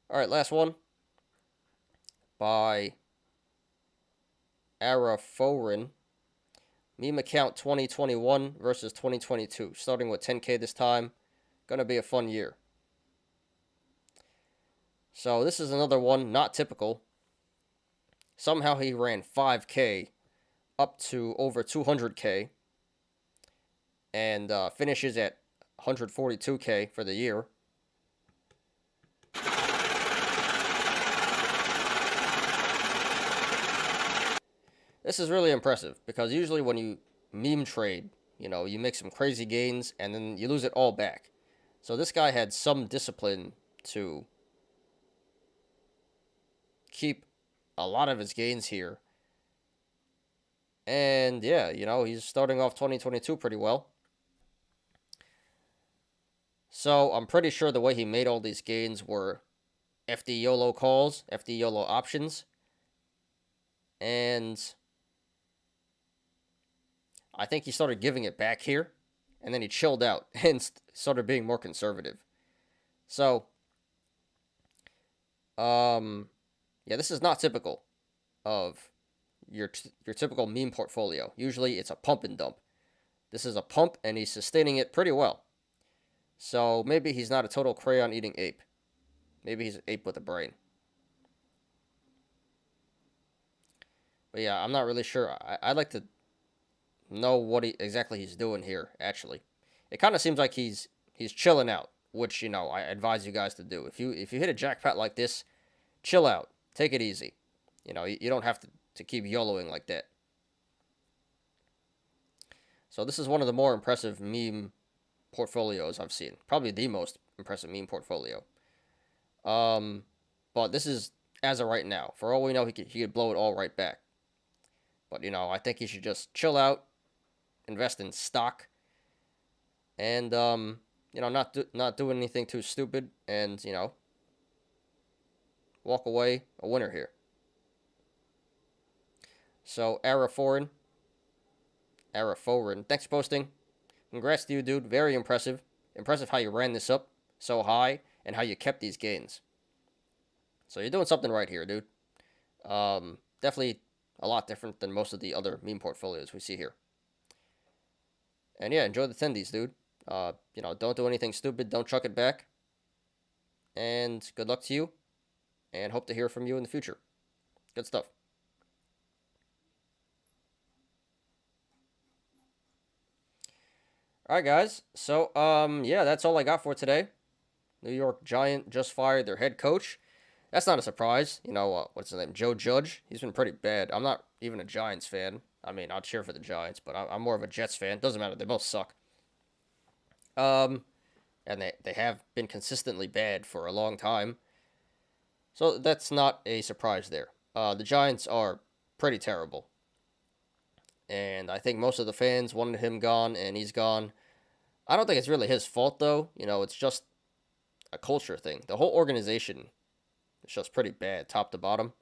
All right, last one. By Araforin. Meme account 2021 versus 2022. Starting with 10K this time. Gonna be a fun year. So this is another one, not typical. Somehow he ran 5K up to over 200K. And finishes at 142K for the year. This is really impressive because usually when you meme trade, you make some crazy gains and then you lose it all back. So this guy had some discipline to keep a lot of his gains here. And yeah, he's starting off 2022 pretty well. So I'm pretty sure the way he made all these gains were FD YOLO calls, FD YOLO options. And I think he started giving it back here, and then he chilled out and started being more conservative. So, yeah, this is not typical of your typical meme portfolio. Usually it's a pump and dump. This is a pump, and he's sustaining it pretty well. So maybe he's not a total crayon-eating ape. Maybe he's an ape with a brain. But yeah, I'm not really sure. I'd like to know what exactly he's doing here, actually. It kind of seems like he's chilling out, which, I advise you guys to do. If you hit a jackpot like this, chill out. Take it easy. You don't have to keep YOLOing like that. So this is one of the more impressive meme portfolios I've seen. Probably the most impressive meme portfolio. But this is as of right now. For all we know, he could blow it all right back. But, I think he should just chill out, invest in stock, and, not do anything too stupid, and, walk away a winner here. So, Araforin, thanks for posting. Congrats to you, dude. Very impressive. Impressive how you ran this up so high, and how you kept these gains. So, you're doing something right here, dude. Definitely a lot different than most of the other meme portfolios we see here. And yeah, enjoy the tendies, dude. Don't do anything stupid. Don't chuck it back. And good luck to you. And hope to hear from you in the future. Good stuff. Alright, guys. So, yeah, that's all I got for today. New York Giant just fired their head coach. That's not a surprise. What's his name? Joe Judge. He's been pretty bad. I'm not even a Giants fan. I mean, I'll cheer for the Giants, but I'm more of a Jets fan. Doesn't matter. They both suck. And they have been consistently bad for a long time. So that's not a surprise there. The Giants are pretty terrible. and I think most of the fans wanted him gone, and he's gone. I don't think it's really his fault, though. You know, it's just a culture thing. The whole organization is just pretty bad, top to bottom.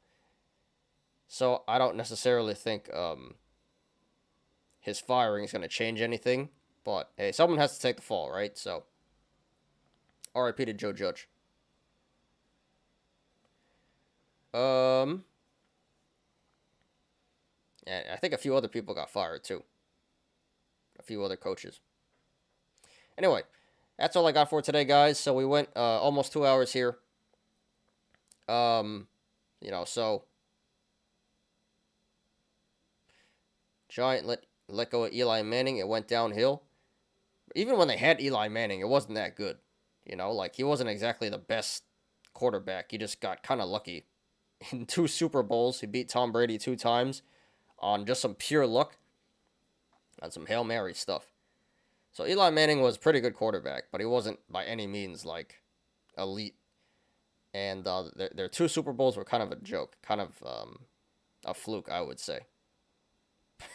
So I don't necessarily think his firing is going to change anything. But, hey, someone has to take the fall, right? So, RIP to Joe Judge. And I think a few other people got fired, too. A few other coaches. Anyway, that's all I got for today, guys. So we went almost 2 hours here. You know, so Giant let go of Eli Manning. It went downhill. Even when they had Eli Manning, it wasn't that good. You know, like, he wasn't exactly the best quarterback. He just got kind of lucky. In 2 Super Bowls, he beat Tom Brady 2 times on just some pure luck, on some Hail Mary stuff. So Eli Manning was a pretty good quarterback, but he wasn't by any means, like, elite. And their 2 Super Bowls were kind of a joke, kind of a fluke, I would say.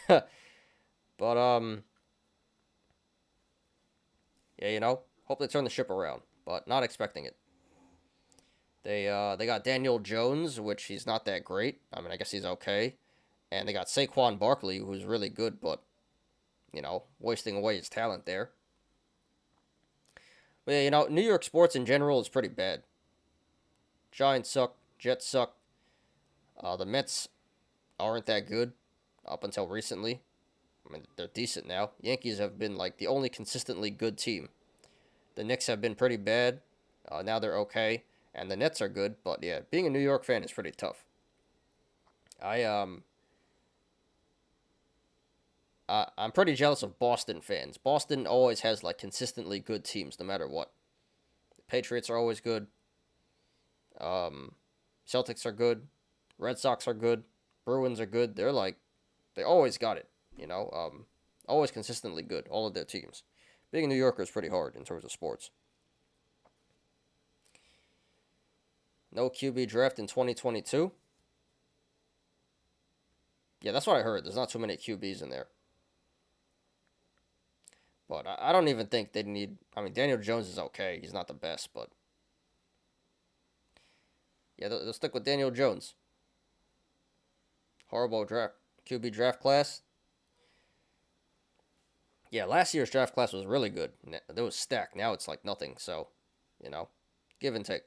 But, yeah, you know, hope they turn the ship around, but not expecting it. They got Daniel Jones, which he's not that great. I mean, I guess he's okay. And they got Saquon Barkley, who's really good, but, you know, wasting away his talent there. But, yeah, you know, New York sports in general is pretty bad. Giants suck. Jets suck. The Mets aren't that good up until recently. I mean, they're decent now. Yankees have been, like, the only consistently good team. The Knicks have been pretty bad. Now they're okay. And the Nets are good. But, yeah, being a New York fan is pretty tough. I'm pretty jealous of Boston fans. Boston always has, like, consistently good teams, no matter what. The Patriots are always good. Celtics are good. Red Sox are good. Bruins are good. They're, like, they always got it, you know. Always consistently good, all of their teams. Being a New Yorker is pretty hard in terms of sports. No QB draft in 2022. Yeah, that's what I heard. There's not too many QBs in there. But I don't even think they need... I mean, Daniel Jones is okay. He's not the best, but... yeah, they'll stick with Daniel Jones. Horrible QB draft class. Yeah, last year's draft class was really good. It was stacked. Now it's like nothing. So, you know, give and take.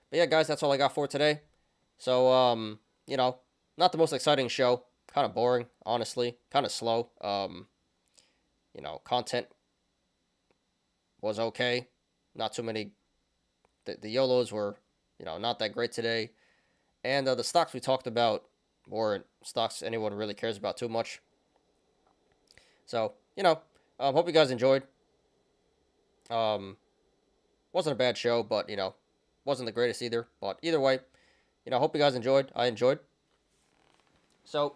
But yeah, guys, that's all I got for today. So, you know, not the most exciting show. Kind of boring, honestly. Kind of slow. You know, content was okay. Not too many. The Yolos were, you know, not that great today. And the stocks we talked about weren't stocks anyone really cares about too much. So, you know, hope you guys enjoyed. Wasn't a bad show, but, you know, wasn't the greatest either. But either way, you know, hope you guys enjoyed. I enjoyed. So,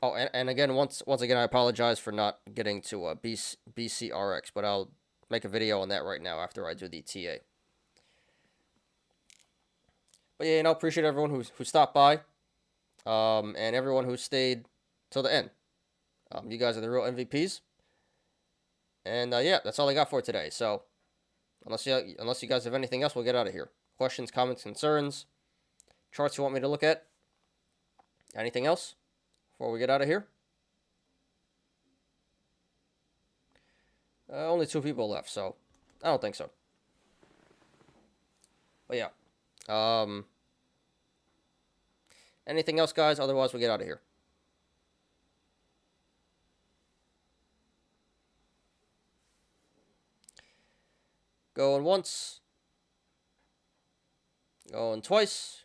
oh, and again, once again, I apologize for not getting to BCRX, but I'll make a video on that right now after I do the TA. But yeah, you know, appreciate everyone who stopped by, and everyone who stayed till the end. You guys are the real MVPs. And yeah, that's all I got for today. So, unless you guys have anything else, we'll get out of here. Questions, comments, concerns, charts you want me to look at. Anything else before we get out of here? Only 2 people left, so I don't think so. But yeah. Anything else, guys? Otherwise, we'll get out of here. Going once. Going twice.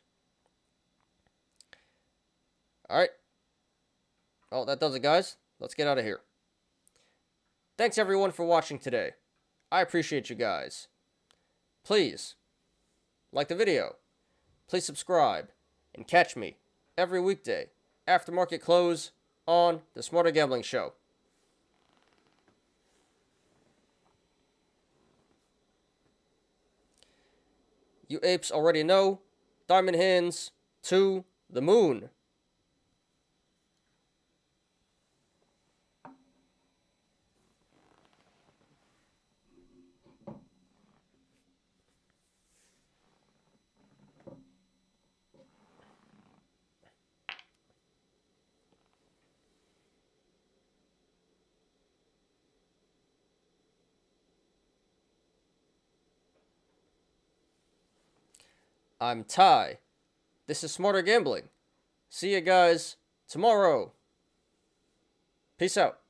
Alright. Well, that does it, guys. Let's get out of here. Thanks, everyone, for watching today. I appreciate you guys. Please, like the video. Please subscribe. And catch me every weekday after market close on the Smarter Gambling Show. You apes already know. Diamond hands to The moon. I'm Ty. This is Smarter Gambling. See you guys tomorrow. Peace out.